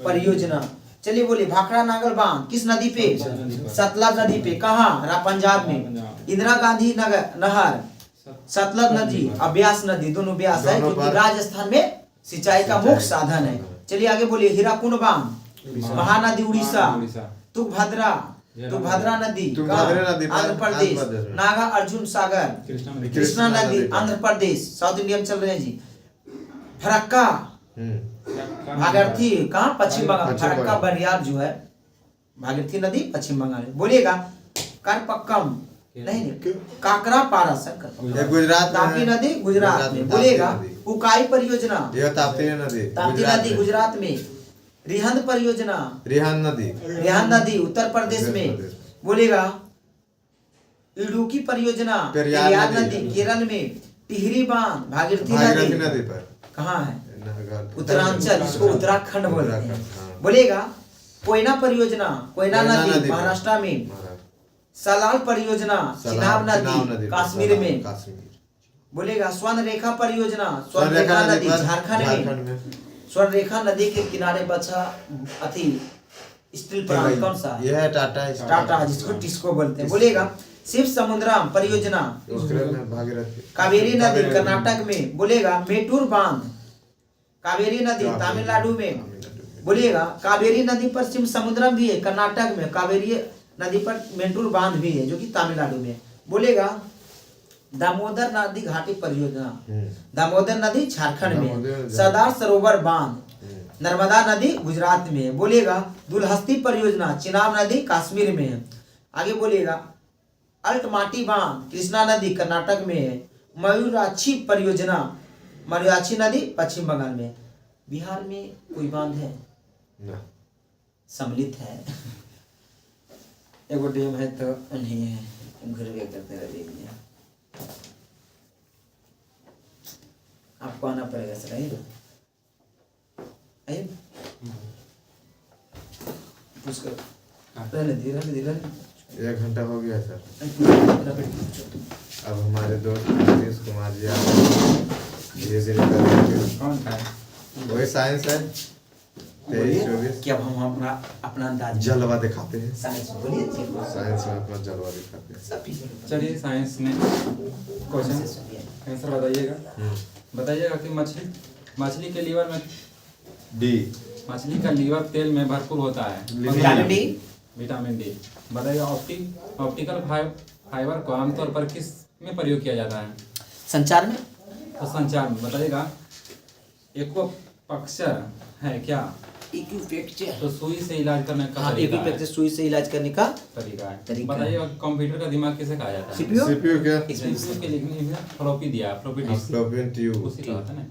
परियोजना। चलिए बोलिए भाखड़ा नागल बांध किस नदी पे? सतलज नदी पे। कहाँ? पंजाब में। इंदिरा गांधी नहर सतलज नदी और ब्यास नदी, दोनों ब्यास है जो कि राजस्थान में सिंचाई का मुख्य साधन है। चलिए आगे बोलिए हीराकुंड बांध महानदी उड़ीसा। तुंगभद्रा नदी आंध्र प्रदेश। नागा अर्जुन सागर कृष्णा नदी आंध्र प्रदेश। साउथ इंडिया में चल रहे हैं जी। फरक्का भागीरथी कहाँ? पश्चिम बंगाल। फरक्का बरियार जो है भागीरथी नदी पश्चिम बंगाल। बोलिएगा करपक्कम नहीं काकरा पारा सर गुजरात ताप्ती नदी गुजरात में। बोलिएगा उकाई परियोजना ताप्ती नदी गुजरात में। रिहंद परियोजना रिहंद नदी उत्तर प्रदेश में। बोलेगा इडुक्की परियोजना पेरियार नदी केरल में। टिहरी बांध भागीरथी नदी पर कहाँ है? उत्तरांचल, जिसको उत्तराखंड बोलते हैं। बोलेगा कोयना परियोजना कोयना नदी महाराष्ट्र में। सलाल परियोजना चिनाब नदी कश्मीर में। बोलेगा स्वर्ण रेखा परियोजना स्वर्ण रेखा नदी झारखंड में। स्वर्ण रेखा नदी के किनारे बचा स्टील प्लांट कौन सा? ये है टाटा टाटा, जिसको टिस्को बोलते हैं। बोलिएगा शिव समुद्रम परियोजना, भागीरथी। कावेरी नदी कर्नाटक में, बोलिएगा मेटूर बांध, कावेरी नदी तमिलनाडु में, बोलिएगा कावेरी नदी पर शिव समुद्रम भी है कर्नाटक में, कावेरी नदी पर मेटूर बांध भी है जो कि तमिलनाडु में। बोलिएगा दामोदर नदी घाटी परियोजना, दामोदर नदी झारखंड में, सरदार सरोवर बांध नर्मदा नदी गुजरात में है। बोलिएगा दुलहस्ती परियोजना चिनाब नदी कश्मीर में है। आगे बोलिएगा अल्टमाटी बांध कृष्णा नदी कर्नाटक में है। मयूराक्षी परियोजना मयूराक्षी नदी पश्चिम बंगाल में। बिहार में कोई बांध है? सम्मिलित है। एगो डैम है तो नहीं है, घुर के करते रह। आपको आना पड़ेगा सर, आइए आइए पूछ कर रहने धीरे 1 घंटा हो गया सर। अब हमारे दोस्त नीतीश कुमार जी धीरे धीरे करेंगे। कौन था? वही साइंस है 23-24। कि अब हम अपना अंदाज जलवा दिखाते हैं। साइंस बोलिए, साइंस में अपना जलवा दिखाते हैं। सब चलिए साइंस में क्वेश्चन आंसर बताइएगा। बताइएगा कि मछली के लीवर में डी, मछली का लीवर तेल में भरपूर होता है। Vitamin D. Vitamin D. बताइएगा ऑप्टिकल फाइबर को आमतौर पर किस में प्रयोग किया जाता है? संचार में। तो संचार में। बताइएगा एक्वापंक्चर है क्या? एक्यूपंक्चर तो सुई से इलाज करने का हाँ, तरीका है। एक्यूपंक्चर सुई से इलाज करने का तरीका है। तरीका है। बताइएगा कंप्यूटर का दिमाग किसे कहा जाता है? सीपीयू। सीपीयू क्या? सीपीयू के लिखने में फ्लॉपी दिया, फ्लॉपी डिस्क फ्लोपियन ट्यूब। उसी का होता है ना,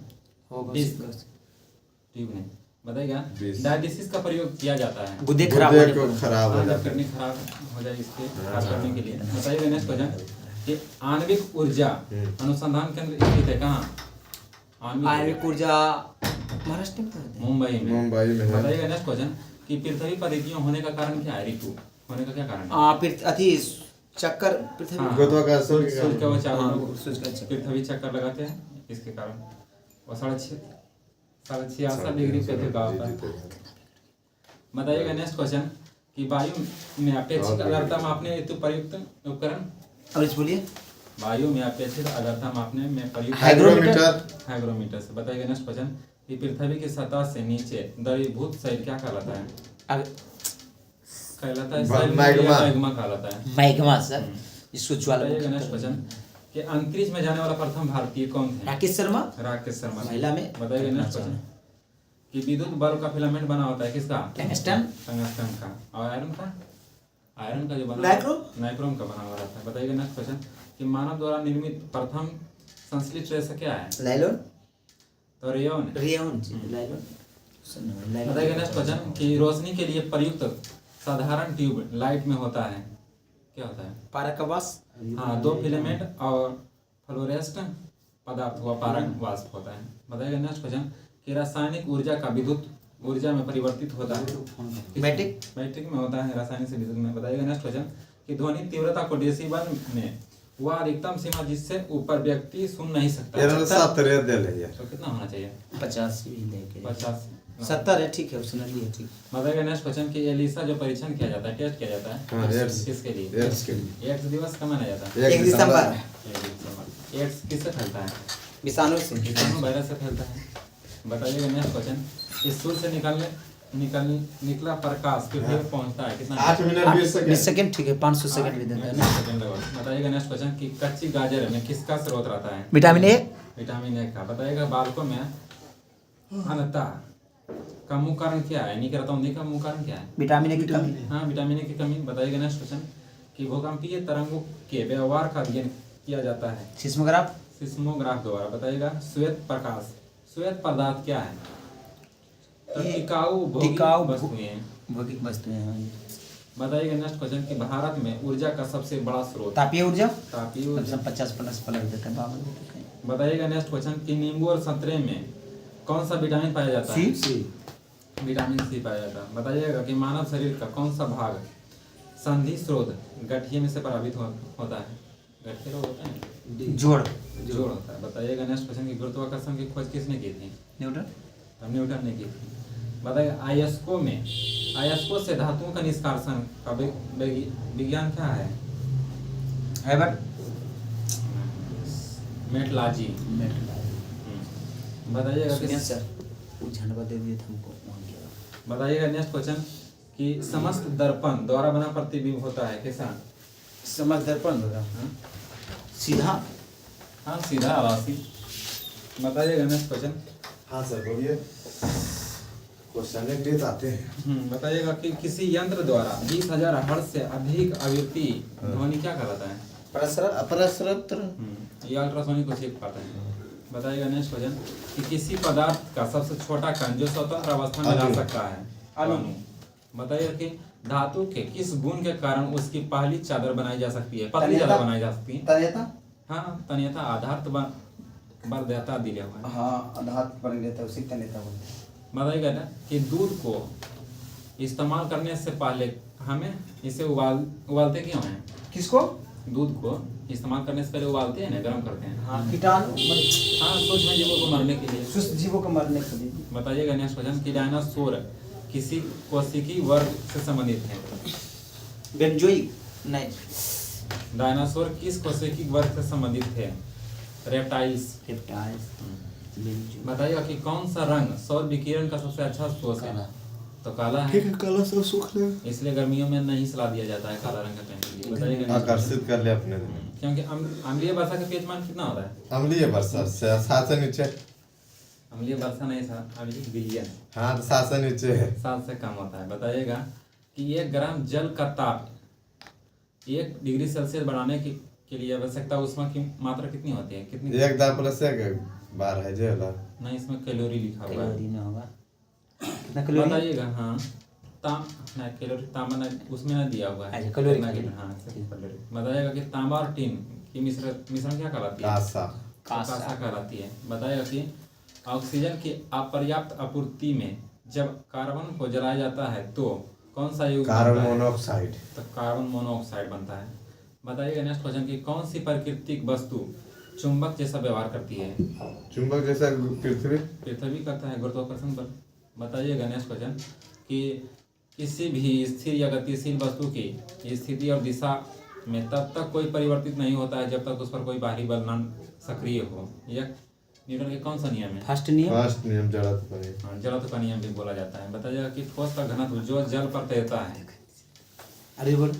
डिस्क ट्यूब नहीं। बताइएगा डिस्क। डायलिसिस का प्रयोग किया जाता है गुर्दे खराब होने को पर। खराब हो जाता है। किडनी खराब हो जाए इसके खराब करने के लिए। बताइएगा नेक्स्ट क्वेश्चन कि आणविक ऊर्जा अनुसंधान केंद्र स्थित है कहाँ? आणविक ऊर्जा महाराष्ट्र में है। मुंबई में। मुंबई में है। बताइएगा नेक्स्ट क्वेश्चन कि पृथ्वी पर ऋतुओं होने का कारण क्या है? ऋतु होने का क्या कारण है? फिर अथी चक्कर पृथ्वी हाँ। गुरुत्वाकर्षण के सूर्य का वो चारों हाँ, लोग सूर्य का चक्कर। पृथ्वी चक्कर लगाते हैं, इसके कारण वो 66.5 डिग्री पे झुका होता है। बताइएगा नेक्स्ट क्वेश्चन कि वायु में अपेक्षित आर्द्रता मापने हेतु प्रयुक्त उपकरण। अब इस बोलिए वायु में अपेक्षित आर्द्रता मापने में प्रयुक्त हाइग्रोमीटर से। बताइएगा नेक्स्ट क्वेश्चन कि पृथ्वी की सतह से नीचे द्रवीभूत शैल क्या कहलाता है? कहलाता है शैल मैग्मा कहलाता है। मैग्मा सर, इसको बताइएगा नेक्स्ट क्वेश्चन कि अंतरिक्ष में जाने वाला प्रथम भारतीय कौन थे? राकेश शर्मा। राकेश शर्मा। महिला में। बताइएगा नेक्स्ट क्वेश्चन कि विद्युत बल्ब का फिलामेंट बना होता है किसका? टंगस्टन। टंगस्टन का। और आयरन का? आयरन का जो बना नाइक्रोम का बना हुआ रहता है। बताइएगा नेक्स्ट क्वेश्चन कि मानव द्वारा निर्मित प्रथम संश्लिष्ट रेशा क्या है? लाइलॉन। तो रेयॉन। लाइलॉन। बताइएगा नेक्स्ट क्वेश्चन कि रोशनी के लिए प्रयुक्त साधारण ट्यूब लाइट में होता है क्या होता है? पारक का वाष्प। हाँ, 2 फिलामेंट और फ्लोरेसेंट पदार्थ हुआ पारक वाष्प होता है। बताइएगा नेक्स्ट क्वेश्चन कि रासायनिक ऊर्जा का विद्युत ऊर्जा में परिवर्तित होता है। मैट्रिक में होता है रासायनिक से विद्युत में। बताइएगा नेक्स्ट क्वेश्चन कि ध्वनि तीव्रता को डेसिबल में वह अधिकतम सीमा जिससे ऊपर व्यक्ति सुन नहीं सकता। तो कितना होना चाहिए? 50 भी लेके 50 70 है, ठीक है, सुन लिए ठीक। बताइएगा नेक्स्ट क्वेश्चन कि एलिसा जो परीक्षण किया जाता है, टेस्ट किया जाता है किसके लिए? एड्स दिवस कब मनाया जाता है? 1 दिसंबर। एड्स किससे फैलता है? विषाणु से। विषाणु वायरस से फैलता है। बताइएगा नेक्स्ट क्वेश्चन इस सूर्य से निकला प्रकाश पृथ्वी पर पहुंचता है कितना? 8 मिनट 20 सेकंड, ठीक है, 500 सेकंड भी देता है ना। सेकंड लगभग। बताइएगा नेक्स्ट क्वेश्चन कि कच्ची गाजर में किसका स्रोत रहता है? Vitamin A. विटामिन ए का। बताइएगा बालकों में अंधता का मुख्य कारण क्या है? नहीं करता हूँ, का मुख्य कारण क्या है? विटामिन ए की कमी। हाँ, विटामिन ए की कमी। बताइएगा नेक्स्ट क्वेश्चन कि भूकंपीय तरंगों के व्यवहार का अध्ययन किया जाता है सिस्मोग्राफ द्वारा। बताइएगा श्वेत पदार्थ क्या है? तो टिकाऊ भौतिक वस्तुएं हैं। बताइएगा नेक्स्ट क्वेश्चन कि भारत में ऊर्जा का सबसे बड़ा स्रोत? तापीय ऊर्जा। 50 प्लस पलट देते हैं, 52 देते हैं। बताइएगा नेक्स्ट क्वेश्चन कि नींबू और संतरे में कौन सा विटामिन पाया जाता है? सी। विटामिन सी पाया जाता है। बताइएगा कि मानव शरीर का कौन सा भाग संधि स्रोत गठिया में से प्रभावित होता है? गठिया रोग होता है, जोड़ होता है। बताइएगा नेक्स्ट क्वेश्चन की गुरुत्वाकर्षण की खोज किसने की थी? न्यूटन। न्यूटन ने की थी। बताइए अयस्को से धातुओं का निष्कर्षण का विज्ञान क्या है? हैबट मेटलॉजी। बताइएगा सुनिए सर, वो झंडा दे दिए थे हमको। बताइएगा नेक्स्ट क्वेश्चन कि समस्त दर्पण द्वारा बना प्रतिबिंब होता है कैसा? समस्त दर्पण द्वारा हाँ? सीधा। हाँ सीधा आवासी। बताइएगा नेक्स्ट क्वेश्चन। हाँ सर बोलिए, क्वेश्चन के लिए आते हैं। बताइएगा कि किसी यंत्र द्वारा 20,000 हर्ट्ज से अधिक आवृत्ति ध्वनि क्या कहलाता है? अपरस्रत्र। ये अल्ट्रासोनिक को सीख पाता है। बताइएगा नेक्स्ट क्वेश्चन कि किसी पदार्थ का सबसे छोटा कण जो स्वतंत्र अवस्था में रह सकता है? अणु। बताइएगा कि धातु के किस गुण के कारण उसकी पहली चादर बनाई जा सकती है, पतली चादर बनाई जा सकती है? तन्यता। हाँ तन्यता आधार बरदेता दिया हुआ है। हाँ आधार पर लेता है, उसी तन्यता बोलते हैं। बताइएगा ना कि दूध को इस्तेमाल करने से पहले हमें इसे उबालते क्यों हैं? किसको? दूध को इस्तेमाल करने से पहले उबालते हैं ना, गर्म करते हैं। हाँ कीटाणु। हाँ सूक्ष्म जीवों को मरने के लिए। सुस्त जीवों को मरने के लिए। बताइएगा नेक्स्ट क्वेश्चन कि डायनासोर किसी कोशिकी वर्ग से संबंधित है? बेंजोइक नहीं। डायनासोर किस कोशिकी वर्ग से संबंधित थे? रेप्टाइल्स। बताइएगा कि कौन सा रंग सौर विकिरण का सबसे अच्छा स्रोत है? तो काला है। काला सब सूख ले, इसलिए गर्मियों में नहीं सलाह दिया जाता है काला रंग का पहनने के लिए। बताइएगा आकर्षित कर ले अपने क्योंकि अम्लीय वर्षा का पीएच कितना होता है? अम्लीय वर्षा 7 से नीचे। अम्लीय वर्षा नहीं था, अम्लीय विलयन। हाँ 7 से नीचे है। 7 से कम होता है। बताइएगा कि 1 ग्राम जल का ताप 1 डिग्री सेल्सियस बढ़ाने के लिए आवश्यकता ऊष्मा की मात्रा कितनी होती है? कितनी? 1 दाब प्लस 1 बार है जे वाला। नहीं, इसमें कैलोरी लिखा हुआ है। कैलोरी में होगा कितना कैलोरी? बताइएगा। हाँ ना कैलोरी तांबा ना उसमें ना दिया हुआ है। अच्छा कैलोरी। हाँ सिर्फ कैलोरी। बताइएगा कि तांबा और टीन की मिश्रण क्या कहलाती है? कांसा कहलाती है। बताइएगा कि ऑक्सीजन की अपर्याप्त आपूर्ति में जब कार्बन को जलाया जाता है तो कौन सा युग्म? Carbon monoxide. तो कार्बन मोनोऑक्साइड बनता है। बताइएगा नेक्स्ट क्वेश्चन कि कौन सी प्राकृतिक वस्तु चुंबक जैसा व्यवहार करती है? चुंबक जैसा पृथ्वी करता है गुरुत्वाकर्षण बल। बताइएगा नेक्स्ट क्वेश्चन कि किसी भी स्थिर या गतिशील वस्तु की स्थिति और दिशा में तब तक कोई परिवर्तित नहीं होता है जब तक उस पर कोई बाहरी बल न सक्रिय हो। यह न्यूटन के कौन सा नियम है? फर्स्ट नियम जड़त्व। जड़त्व का नियम भी बोला जाता है। बताइएगा कि ठोस का घनत्व जो जल पर तैरता है? अरे बोल।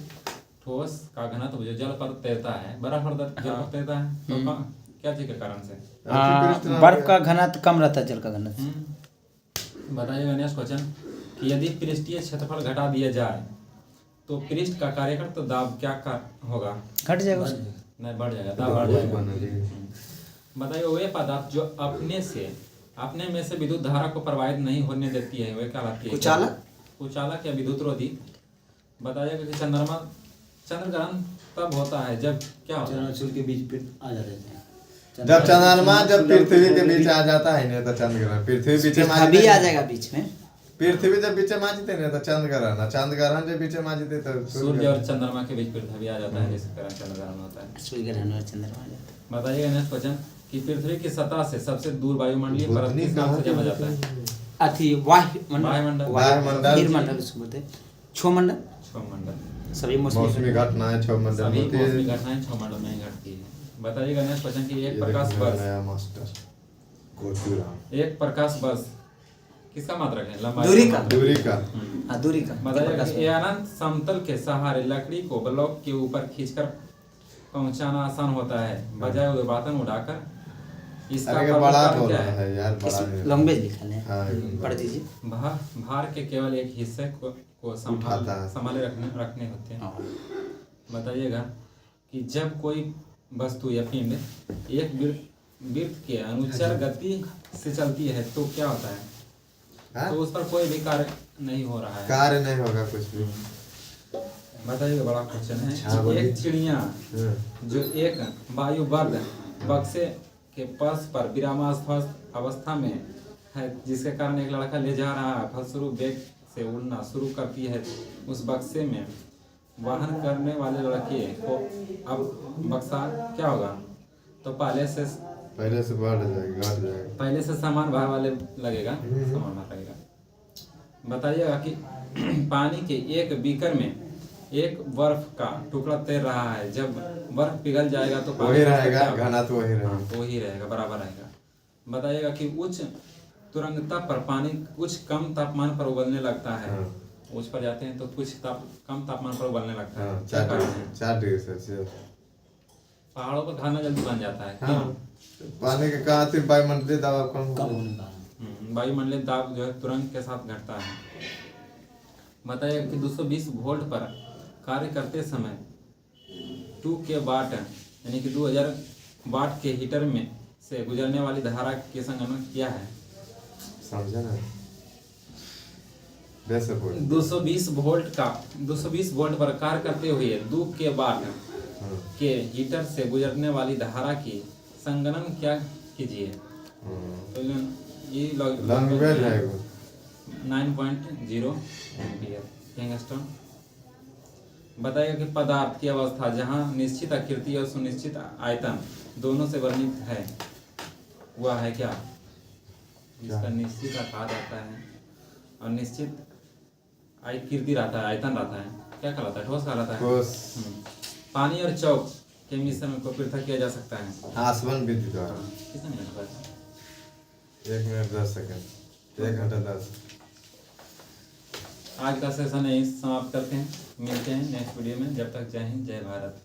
ठोस का घनत्व जो जल पर तैरता है, बर्फ पर जल पर तैरता है तो क्या चीज के कारण से? बर्फ का घनत्व कम रहता है, जल का घनत्व। बताइएगा नेक्स्ट क्वेश्चन कि यदि पृष्ठीय क्षेत्रफल घटा दिया जाए तो पृष्ठ का कार्यकृत दाब क्या होगा? घट जाएगा। नहीं बढ़ जाएगा, दाब बढ़ जाएगा। बताइए वे पदार्थ जो अपने में से विद्युत धारा को प्रवाहित नहीं होने देती है वे क्या कहलाती है? कुचालक या विद्युत रोधी। बताइएगा कि चंद्र ग्रहण तब होता है जब क्या होता है? सूर्य के बीच पे आ जाते हैं। जब चंद्रमा जब पृथ्वी के बीच आ जाता है नहीं तो चंद्र ग्रहण। पृथ्वी बीच में आ जाएगा बीच में। पृथ्वी जब बीच में आ जाते नहीं तो चंद्र ग्रहण। चंद्र ग्रहण जब बीच में आ जाते तो सूर्य और चंद्रमा के बीच पृथ्वी आ जाता है, जिसके कारण चंद्र ग्रहण होता है। सूर्य ग्रहण और चंद्रमा आ जाता है। बताइएगा नेक्स्ट क्वेश्चन कि पृथ्वी की सतह से सबसे दूर वायुमंडलीय परत किस नाम से जाना जाता है? अति वायुमंडल उसको बोलते हैं। क्षोमंडल। सभी मौसमी घटनाएं क्षोमंडल में घटती है। बताइएगा नेक्स्ट क्वेश्चन कि एक प्रकाश वर्ष किसका मात्रक है? लंबाई। दूरी का। बताइएगा कि अनंत समतल के सहारे लकड़ी को ब्लॉक के ऊपर खींचकर पहुंचाना आसान होता है बजाय उर्ध्वाधर उड़ाकर। इसका लंबे लिखा है, पढ़ दीजिए। भार के केवल एक हिस्से को संभाले रखने होते हैं। बताइएगा कि जब कोई वस्तु या पिंड एक वृत्त के अनुचर गति से चलती है तो क्या होता है? तो उस पर कोई भी कार्य नहीं हो रहा है। कार्य नहीं होगा कुछ भी। बताइएगा बड़ा क्वेश्चन है। एक चिड़िया जो एक वायुबद्ध बक्से के पर्श पर विरामास्पद अवस्था में है जिसके कारण एक लड़का ले जा रहा है, फलस्वरूप वेग से उड़ना शुरू करती है। उस बक्से में वाहन करने वाले लड़के को अब बक्सा क्या होगा? तो पहले से बढ़ जाएगा, पहले से समान भार वाले लगेगा, समान भार लगेगा। बताइएगा कि पानी के एक बीकर में एक बर्फ का टुकड़ा तैर रहा है, जब बर्फ पिघल जाएगा तो पानी वही का रहेगा, क्या होगा? घना तो वही रहेगा। हाँ, तो वही रहेगा, बराबर रहेगा। बताइएगा कि उच्च तुरंगता पर पानी कुछ कम तापमान पर उबलने लगता है। हाँ। उच्च पर जाते हैं तो कुछ कम तापमान पर उबलने लगता है। हाँ, क्या कारण है? 4 डिग्री सेल्सियस। पहाड़ों पर खाना जल्दी बन जाता है, हाँ, क्यों? पानी के कहा थी वायुमंडलीय दबाव कम कम हो होने का। वायुमंडलीय दाब जो है तुरंत के साथ घटता है। बताइए कि 220 वोल्ट पर कार्य करते समय 2 के वाट यानी कि 2000 वाट के हीटर में से गुजरने वाली धारा के संगणक क्या है? समझे ना, वैसे बोल। 220 वोल्ट पर कार्य करते हुए 2 के वाट के हीटर से गुजरने वाली धारा की संगणन क्या कीजिए? तो ये लैंग्वेज है वो। 9.0 एम्पियर यंगस्टन। बताइए कि पदार्थ की अवस्था जहाँ निश्चित आकृति और सुनिश्चित आयतन दोनों से वर्णित है, वह है क्या? जिसका निश्चित आकार रहता है और निश्चित आकृति रहता है, आयतन रहता है, क्या कहलाता है? ठोस कहलाता है। ठोस। पानी और चौक के मिश्रण को पृथक किया जा सकता है। आसवन विधि द्वारा। कितने मिनट बाद? 1 मिनट 10 सेकंड, 1 घंटा 10। आज का सेशन यही समाप्त करते हैं। मिलते हैं नेक्स्ट वीडियो में। जब तक जय हिंद, जय भारत।